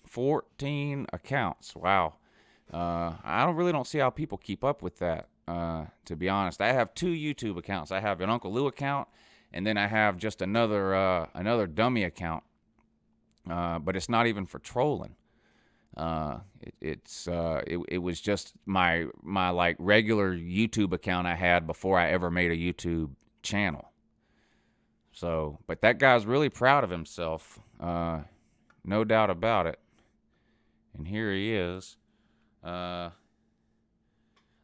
14 accounts. Wow. I really don't see how people keep up with that, to be honest. I have 2 YouTube accounts. I have an Uncle Lou account, and then I have just another dummy account. But it's not even for trolling. It was just my like regular YouTube account I had before I ever made a YouTube channel. So, but that guy's really proud of himself. No doubt about it. And here he is. Yeah,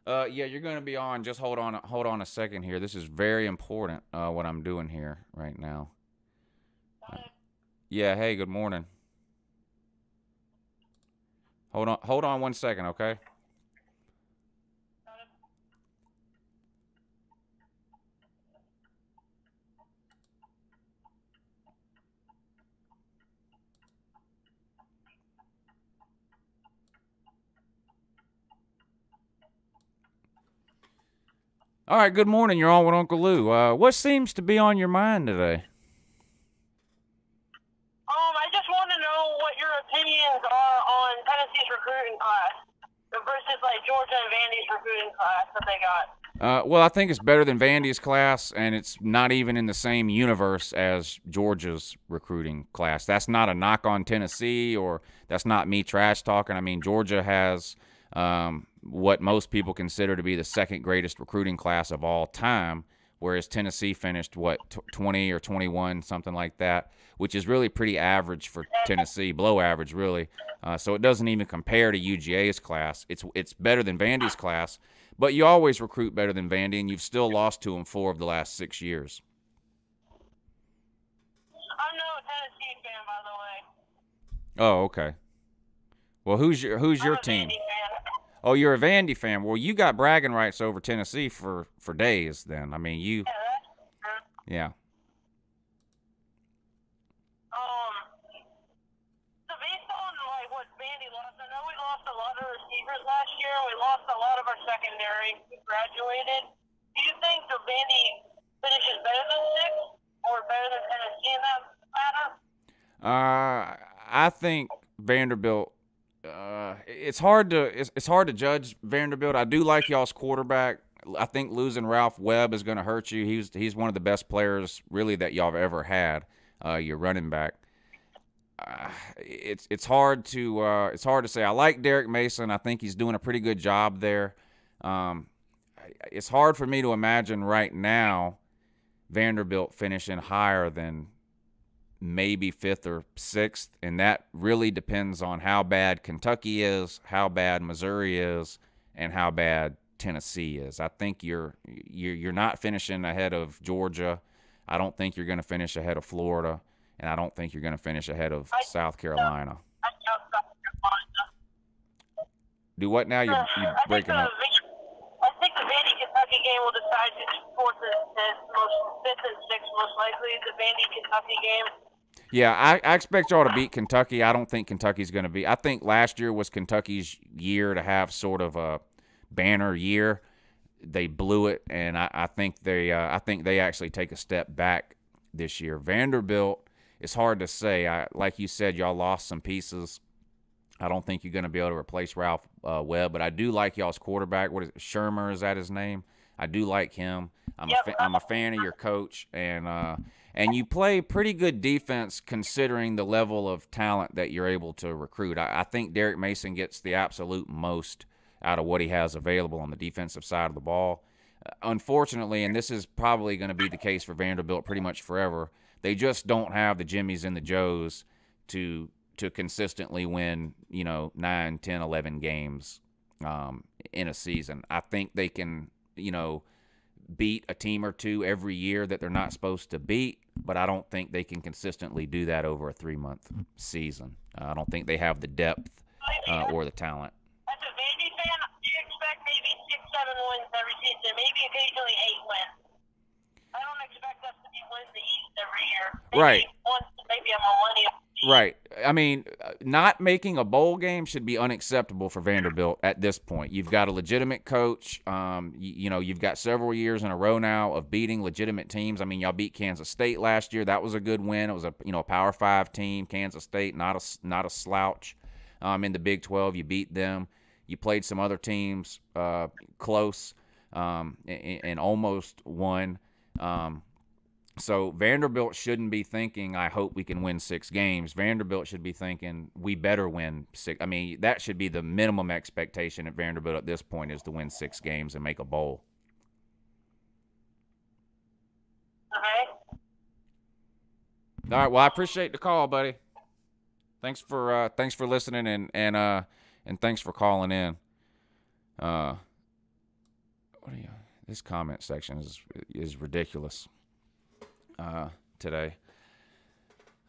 you're going to be on. Just hold on a second here. This is very important, what I'm doing here right now. Yeah, hey, good morning. Hold on 1 second, okay? All right, good morning. You're on with Uncle Lou. What seems to be on your mind today? I just want to know what your opinions are on Tennessee's recruiting class versus like Georgia and Vandy's recruiting class that they got. Well, I think it's better than Vandy's class, and it's not even in the same universe as Georgia's recruiting class. That's not a knock on Tennessee, or that's not me trash talking. I mean, Georgia has what most people consider to be the second greatest recruiting class of all time, whereas Tennessee finished, 20 or 21, something like that, which is really pretty average for Tennessee, below average, really. So it doesn't even compare to UGA's class. It's better than Vandy's class, but you always recruit better than Vandy, and you've still lost to them 4 of the last 6 years. I'm not a Tennessee fan, by the way. Oh, okay. Well, who's your team? Vandy fan. Oh, you're a Vandy fan. Well, you got bragging rights over Tennessee for days then. I mean, you Yeah, that's true. yeah. So based on like what Vandy lost, I know we lost a lot of receivers last year. We lost a lot of our secondary who graduated. Do you think the Vandy finishes better than 6 or better than Tennessee in that matter? I think Vanderbilt. It's hard to judge Vanderbilt. I do like y'all's quarterback. I think losing Ralph Webb is going to hurt you. He's one of the best players really that y'all have ever had. Your running back. It's hard to say. I like Derek Mason. I think he's doing a pretty good job there. It's hard for me to imagine right now Vanderbilt finishing higher than maybe 5th or 6th, and that really depends on how bad Kentucky is, how bad Missouri is, and how bad Tennessee is. I think you're not finishing ahead of Georgia. I don't think you're going to finish ahead of Florida, and I don't think you're going to finish ahead of South Carolina. I know South Carolina. Do what now? You're breaking up. I think the Vandy-Kentucky game will decide who's 4th and 5th and 6th most likely. The Vandy-Kentucky game. Yeah, I expect y'all to beat Kentucky. I don't think Kentucky's going to be. I think last year was Kentucky's year to have sort of a banner year. They blew it, and I think they actually take a step back this year. Vanderbilt, it's hard to say. Like you said, y'all lost some pieces. I don't think you're going to be able to replace Ralph Webb, but I do like y'all's quarterback. What is it? Shermer, is that his name? I do like him. I'm a fan of your coach, and you play pretty good defense considering the level of talent that you're able to recruit. I think Derek Mason gets the absolute most out of what he has available on the defensive side of the ball. Unfortunately, and this is probably going to be the case for Vanderbilt pretty much forever, they just don't have the Jimmies and the Joes to consistently win, 9, 10, 11 games in a season. I think they can, beat a team or two every year that they're not supposed to beat, but I don't think they can consistently do that over a 3-month season. I don't think they have the depth or the talent. As a Vandy fan, you expect maybe 6-7 wins every season, maybe occasionally 8 wins. I don't expect us to be winning the East every year. Maybe Right. Once, maybe a millennium. Right. I mean, not making a bowl game should be unacceptable for Vanderbilt at this point. You've got a legitimate coach. You've got several years in a row now of beating legitimate teams. I mean, y'all beat Kansas State last year. That was a good win. It was a Power 5 team. Kansas State, not a slouch. In the Big 12, you beat them. You played some other teams close and almost won. So Vanderbilt shouldn't be thinking, I hope we can win 6 games. Vanderbilt should be thinking, we better win 6. I mean, that should be the minimum expectation at Vanderbilt at this point, is to win 6 games and make a bowl. Okay. All right. Well, I appreciate the call, buddy. Thanks for listening and thanks for calling in. This comment section is ridiculous. Today.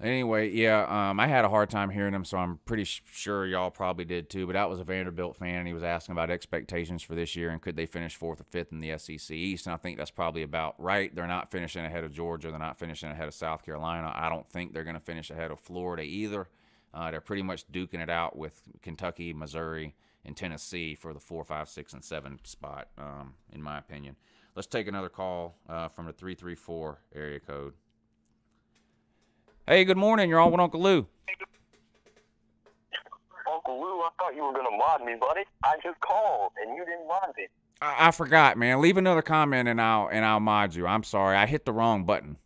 Anyway, yeah, I had a hard time hearing him, so I'm pretty sure y'all probably did too, but that was a Vanderbilt fan, and he was asking about expectations for this year and could they finish 4th or 5th in the SEC East, and I think that's probably about right. They're not finishing ahead of Georgia. They're not finishing ahead of South Carolina. I don't think they're going to finish ahead of Florida either. They're pretty much duking it out with Kentucky, Missouri, and Tennessee for the 4, 5, 6, and 7 spot, in my opinion. Let's take another call from the 334 area code. Hey, good morning. You're on with Uncle Lou. Uncle Lou, I thought you were going to mod me, buddy. I just called, and you didn't mod me. I forgot, man. Leave another comment, and I'll mod you. I'm sorry. I hit the wrong button.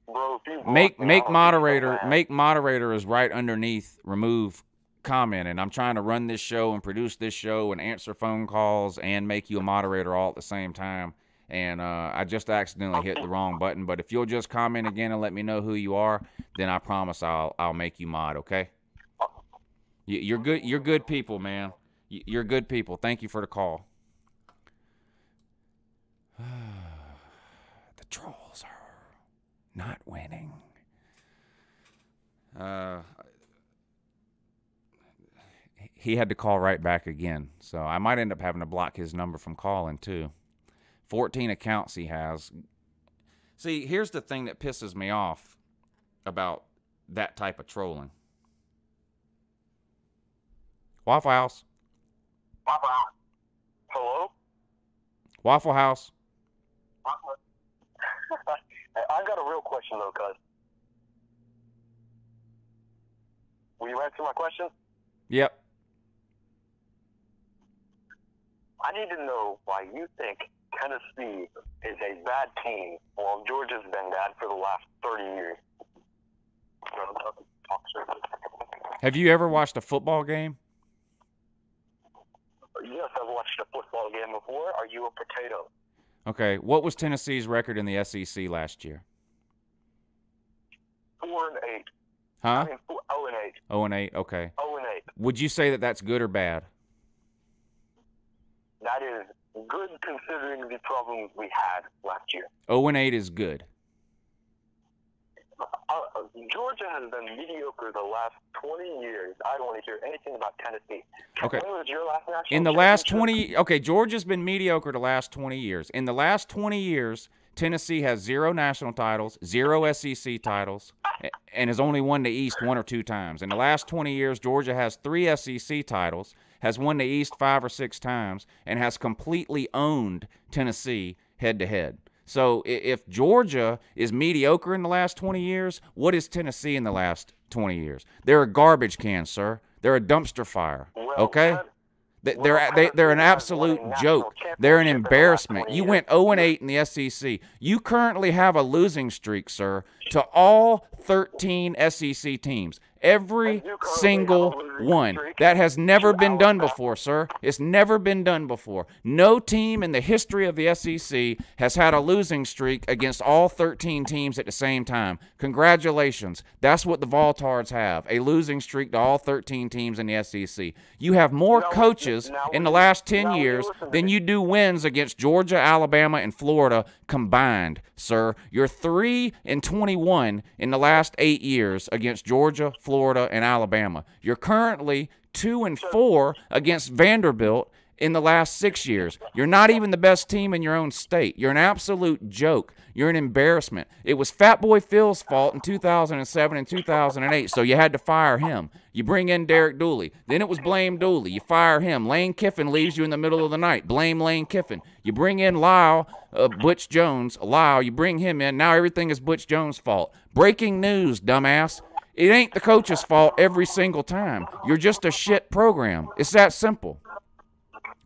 Bro, if you Make moderator is right underneath remove comment, and I'm trying to run this show and produce this show and answer phone calls and make you a moderator all at the same time. And I just accidentally hit the wrong button. But if you'll just comment again and let me know who you are, then I promise I'll make you mod. Okay? You're good. You're good people, man. You're good people. Thank you for the call. The trolls are not winning. He had to call right back again, so I might end up having to block his number from calling too. 14 accounts he has. See, here's the thing that pisses me off about that type of trolling. Waffle House. Waffle House. Hello? Waffle House. I got a real question, though, cuz. Will you answer my question? Yep. I need to know why you think Tennessee is a bad team while Georgia's been bad for the last 30 years. Have you ever watched a football game? Yes, I've watched a football game before. Are you a potato? Okay, what was Tennessee's record in the SEC last year? 4-8. Huh? I mean, 0-8. 0-8, okay. 0-8. Would you say that that's good or bad? That is good considering the problems we had last year. 0-8 is good. Georgia has been mediocre the last 20 years. I don't want to hear anything about Tennessee. Okay. When was your last national In the last championship? 20, okay, Georgia's been mediocre the last 20 years. In the last 20 years, Tennessee has 0 national titles, 0 SEC titles, and has only won the East 1 or 2 times. In the last 20 years, Georgia has 3 SEC titles, has won the East 5 or 6 times, and has completely owned Tennessee head-to-head. So if Georgia is mediocre in the last 20 years, what is Tennessee in the last 20 years? They're a garbage can, sir. They're a dumpster fire, okay? They're an absolute joke. They're an embarrassment. You went 0-8 in the SEC. You currently have a losing streak, sir, to all 13 SEC teams. Every single one. That has never been done before, sir. It's never been done before. No team in the history of the SEC has had a losing streak against all 13 teams at the same time. Congratulations. That's what the Voltards have, a losing streak to all 13 teams in the SEC. You have more coaches in the last 10 years than you do wins against Georgia, Alabama, and Florida combined, sir. You're 3-21 in the last 8 years against Georgia, Florida, and Alabama. You're currently 2-4 against Vanderbilt in the last 6 years. You're not even the best team in your own state. You're an absolute joke. You're an embarrassment. It was Fat Boy Phil's fault in 2007 and 2008, so you had to fire him. You bring in Derek Dooley. Then it was blame Dooley. You fire him. Lane Kiffin leaves you in the middle of the night. Blame Lane Kiffin. You bring in Lyle, Butch Jones. Lyle, you bring him in. Now everything is Butch Jones' fault. Breaking news, dumbass. It ain't the coach's fault every single time. You're just a shit program. It's that simple.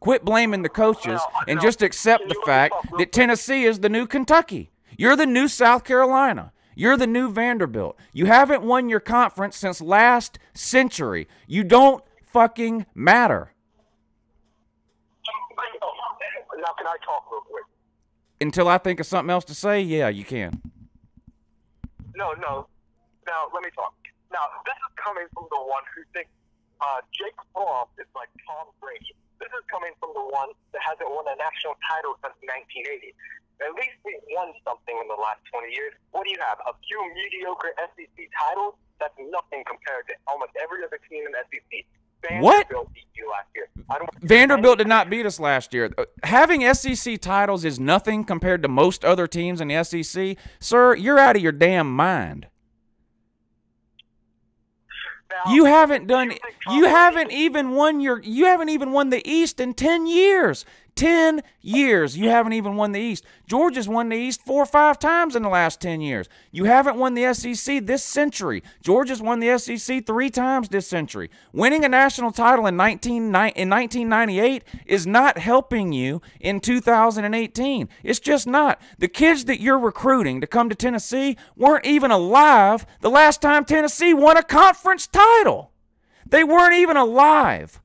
Quit blaming the coaches and just accept the fact that Tennessee is the new Kentucky. You're the new South Carolina. You're the new Vanderbilt. You haven't won your conference since last century. You don't fucking matter. Now, can I talk real quick? Until I think of something else to say, yeah, you can. No. Now, let me talk. Now, this is coming from the one who thinks Jake Fromm is like Tom Brady. This is coming from the one that hasn't won a national title since 1980. At least we won something in the last 20 years. What do you have? A few mediocre SEC titles? That's nothing compared to almost every other team in the SEC. Vanderbilt beat you last year. Vanderbilt did not beat us last year. Having SEC titles is nothing compared to most other teams in the SEC. Sir, you're out of your damn mind. Now, You haven't even won the East in 10 years. 10 years, you haven't even won the East. Georgia's won the East 4 or 5 times in the last 10 years. You haven't won the SEC this century. Georgia's won the SEC 3 times this century. Winning a national title in 1998 is not helping you in 2018. It's just not. The kids that you're recruiting to come to Tennessee weren't even alive the last time Tennessee won a conference title. They weren't even alive.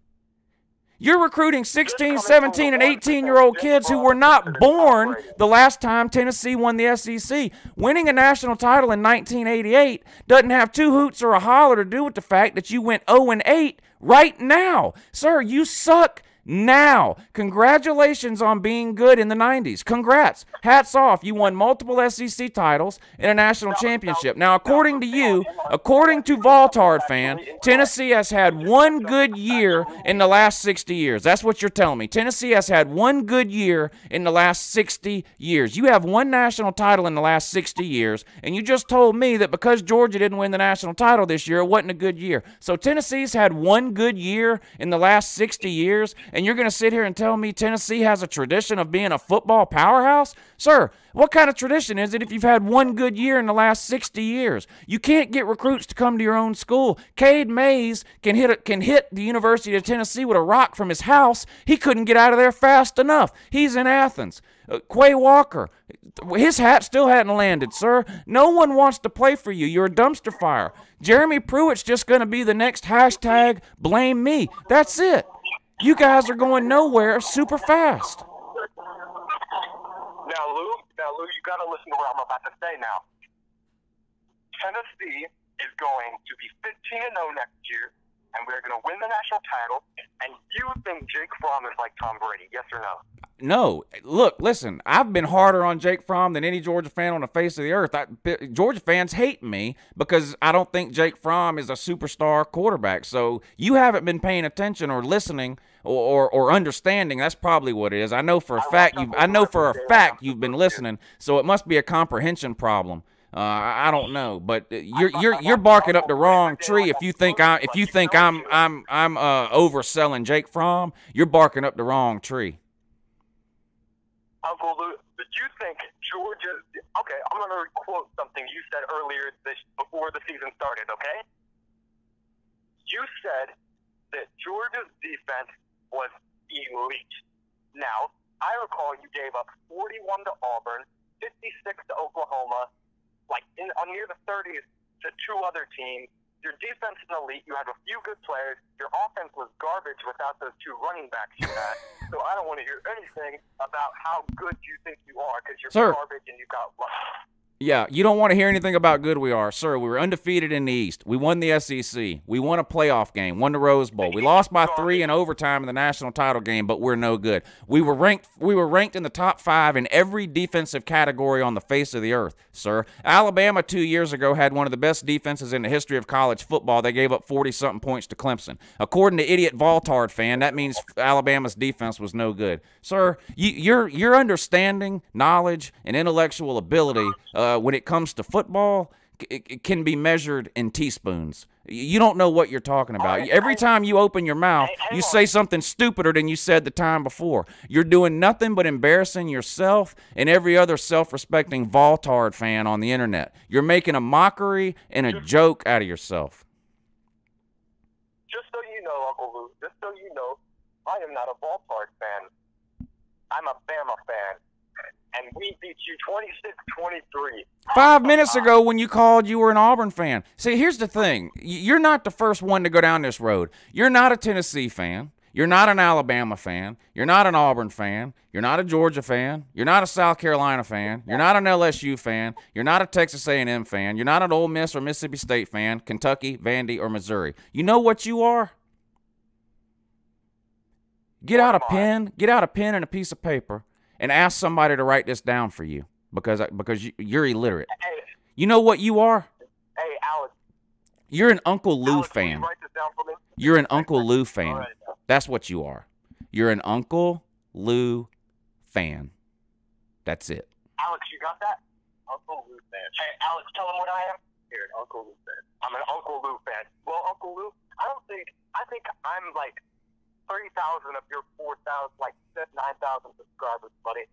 You're recruiting 16, 17, and 18-year-old kids who were not born the last time Tennessee won the SEC. Winning a national title in 1988 doesn't have 2 hoots or a holler to do with the fact that you went 0-8 right now. Sir, you suck now. Congratulations on being good in the 90s. Congrats. Hats off. You won multiple SEC titles and a national championship. Now, according to you, according to Voltard fan, Tennessee has had 1 good year in the last 60 years. That's what you're telling me. Tennessee has had 1 good year in the last 60 years. You have 1 national title in the last 60 years, and you just told me that because Georgia didn't win the national title this year, it wasn't a good year. So Tennessee's had 1 good year in the last 60 years, and you're going to sit here and tell me Tennessee has a tradition of being a football powerhouse? Sir, what kind of tradition is it if you've had 1 good year in the last 60 years? You can't get recruits to come to your own school. Cade Mays can hit the University of Tennessee with a rock from his house. He couldn't get out of there fast enough. He's in Athens. Quay Walker, his hat still hadn't landed, sir. No one wants to play for you. You're a dumpster fire. Jeremy Pruitt's just going to be the next hashtag blame me. That's it. You guys are going nowhere super fast. Now, Lou, you got to listen to what I'm about to say now. Tennessee is going to be 15-0 next year, and we're going to win the national title. And you think Jake Fromm is like Tom Brady, yes or no? No. Look, listen, I've been harder on Jake Fromm than any Georgia fan on the face of the earth. Georgia fans hate me because I don't think Jake Fromm is a superstar quarterback. So you haven't been paying attention or listening or understanding. That's probably what it is. I know for a fact you've been listening, so it must be a comprehension problem. I don't know, but you're barking up the wrong tree if you think I'm overselling Jake Fromm. You're barking up the wrong tree. Uncle Lou, did you think Georgia? Okay, I'm going to quote something you said earlier before the season started. Okay, you said that Georgia's defense was elite. Now, I recall you gave up 41 to Auburn, 56 to Oklahoma, near the 30s to 2 other teams. Your defense is elite. You had a few good players. Your offense was garbage without those 2 running backs you had. So I don't want to hear anything about how good you think you are because you're garbage and you got lucky. Yeah, you don't want to hear anything about good we are. Sir, we were undefeated in the East. We won the SEC. We won a playoff game, won the Rose Bowl. We lost by 3 in overtime in the national title game, but we're no good. We were ranked in the top 5 in every defensive category on the face of the earth, sir. Alabama 2 years ago had one of the best defenses in the history of college football. They gave up 40-something points to Clemson. According to idiot Voltard fan, that means Alabama's defense was no good. Sir, your understanding, knowledge, and intellectual ability when it comes to football, it can be measured in teaspoons. You don't know what you're talking about. Every time you open your mouth, you say something stupider than you said the time before. You're doing nothing but embarrassing yourself and every other self-respecting Voltard fan on the internet. You're making a mockery and a joke out of yourself. Just so you know, Uncle Lou, just so you know, I am not a Voltard fan. I'm a Bama fan. And we beat you 26-23. 5 minutes ago when you called, you were an Auburn fan. See, here's the thing. You're not the first one to go down this road. You're not a Tennessee fan. You're not an Alabama fan. You're not an Auburn fan. You're not a Georgia fan. You're not a South Carolina fan. You're not an LSU fan. You're not a Texas A&M fan. You're not an Ole Miss or Mississippi State fan, Kentucky, Vandy, or Missouri. You know what you are? Get out a pen and a piece of paper and ask somebody to write this down for you because you're illiterate. Hey, you know what you are? Hey, Alex. You're an Uncle Lou fan. Can you write this down for me? You're an Uncle Lou fan. Right. That's what you are. You're an Uncle Lou fan. That's it. Alex, you got that? Uncle Lou fan. Hey, Alex, tell him what I am. Here, Uncle Lou fan. I'm an Uncle Lou fan. Well, Uncle Lou, I think I'm like 3,000 of your 4,000, like 9,000 subscribers, buddy.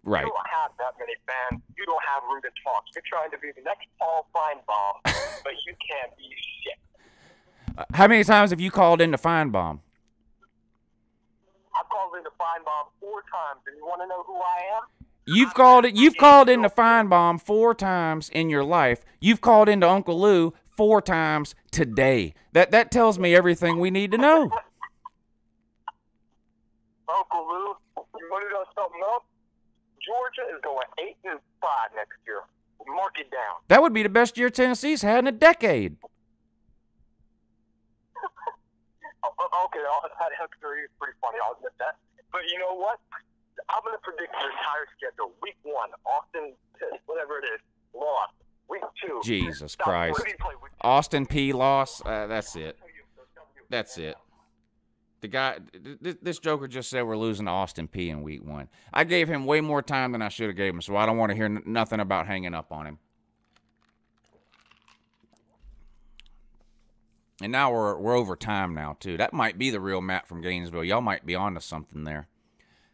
Right. You don't have that many fans. You don't have Ruben Talks. You're trying to be the next Paul Feinbaum, but you can't be shit. How many times have you called in to Feinbaum? I've called into Feinbaum 4 times, and you want to know who I am? You've called into Feinbaum 4 times in your life. You've called into Uncle Lou 4 times today. That tells me everything we need to know. Uncle Lou, you want to know something else? Georgia is going 8-5 next year. Mark it down. That would be the best year Tennessee's had in a decade. Okay, that's pretty funny. I'll admit that. But you know what? I'm going to predict your entire schedule. Week 1, Austin, whatever it is, lost. Week 2. Jesus Christ. Austin P loss. That's it. That's it. The guy, this joker just said we're losing to Austin P in week 1. I gave him way more time than I should have gave him, so I don't want to hear nothing about hanging up on him. And now we're over time now too. That might be the real Matt from Gainesville. Y'all might be onto something there.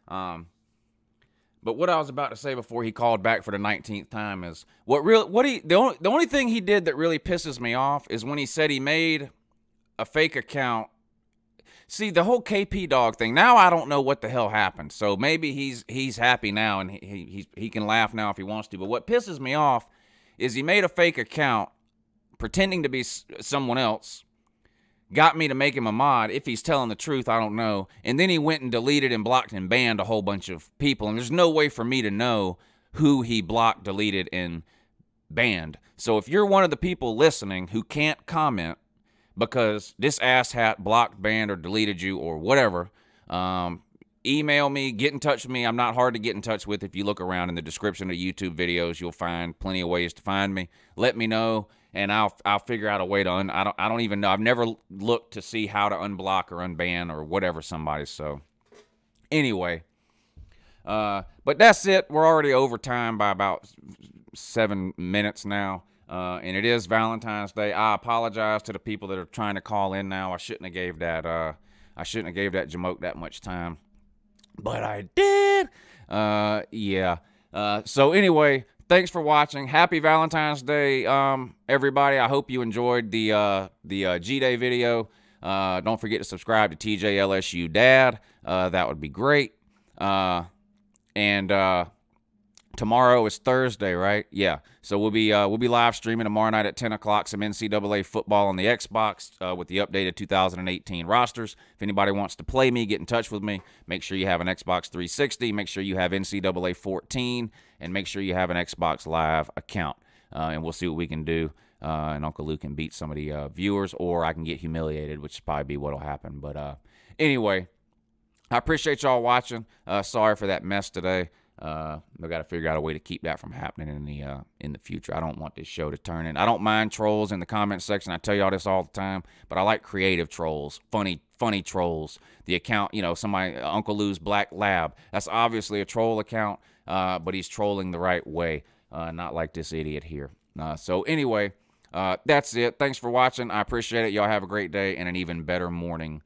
But what I was about to say before he called back for the 19th time is the only thing he did that really pisses me off is when he said he made a fake account. See, the whole KP dog thing. Now I don't know what the hell happened. So maybe he's happy now and he can laugh now if he wants to. But what pisses me off is he made a fake account pretending to be someone else. Got me to make him a mod. If he's telling the truth, I don't know. And then he went and deleted and blocked and banned a whole bunch of people. And there's no way for me to know who he blocked, deleted, and banned. So if you're one of the people listening who can't comment because this asshat blocked, banned, or deleted you or whatever, email me, get in touch with me. I'm not hard to get in touch with. If you look around in the description of YouTube videos, you'll find plenty of ways to find me. Let me know. And I'll figure out a way to I don't even know. I've never looked to see how to unblock or unban or whatever somebody. So anyway, but that's it. We're already over time by about 7 minutes now, and it is Valentine's Day. I apologize to the people that are trying to call in now. I shouldn't have gave that Jamoke that much time, but I did. Yeah. So anyway. Thanks for watching. Happy Valentine's Day, everybody. I hope you enjoyed the G-Day video. Don't forget to subscribe to TJLSU Dad. That would be great. And tomorrow is Thursday, right? Yeah. So we'll be live streaming tomorrow night at 10 o'clock some NCAA football on the Xbox with the updated 2018 rosters. If anybody wants to play me, get in touch with me. Make sure you have an Xbox 360. Make sure you have NCAA 14. And make sure you have an Xbox Live account. And we'll see what we can do. And Uncle Lou can beat some of the viewers, or I can get humiliated, which will probably be what will happen. But anyway, I appreciate y'all watching. Sorry for that mess today. I've got to figure out a way to keep that from happening in the future. I don't want this show to turn in. I don't mind trolls in the comment section. I tell y'all this all the time, but I like creative trolls, funny trolls. The account, somebody, Uncle Lou's Black Lab. That's obviously a troll account. But he's trolling the right way, not like this idiot here. So anyway, that's it. Thanks for watching. I appreciate it. Y'all have a great day and an even better morning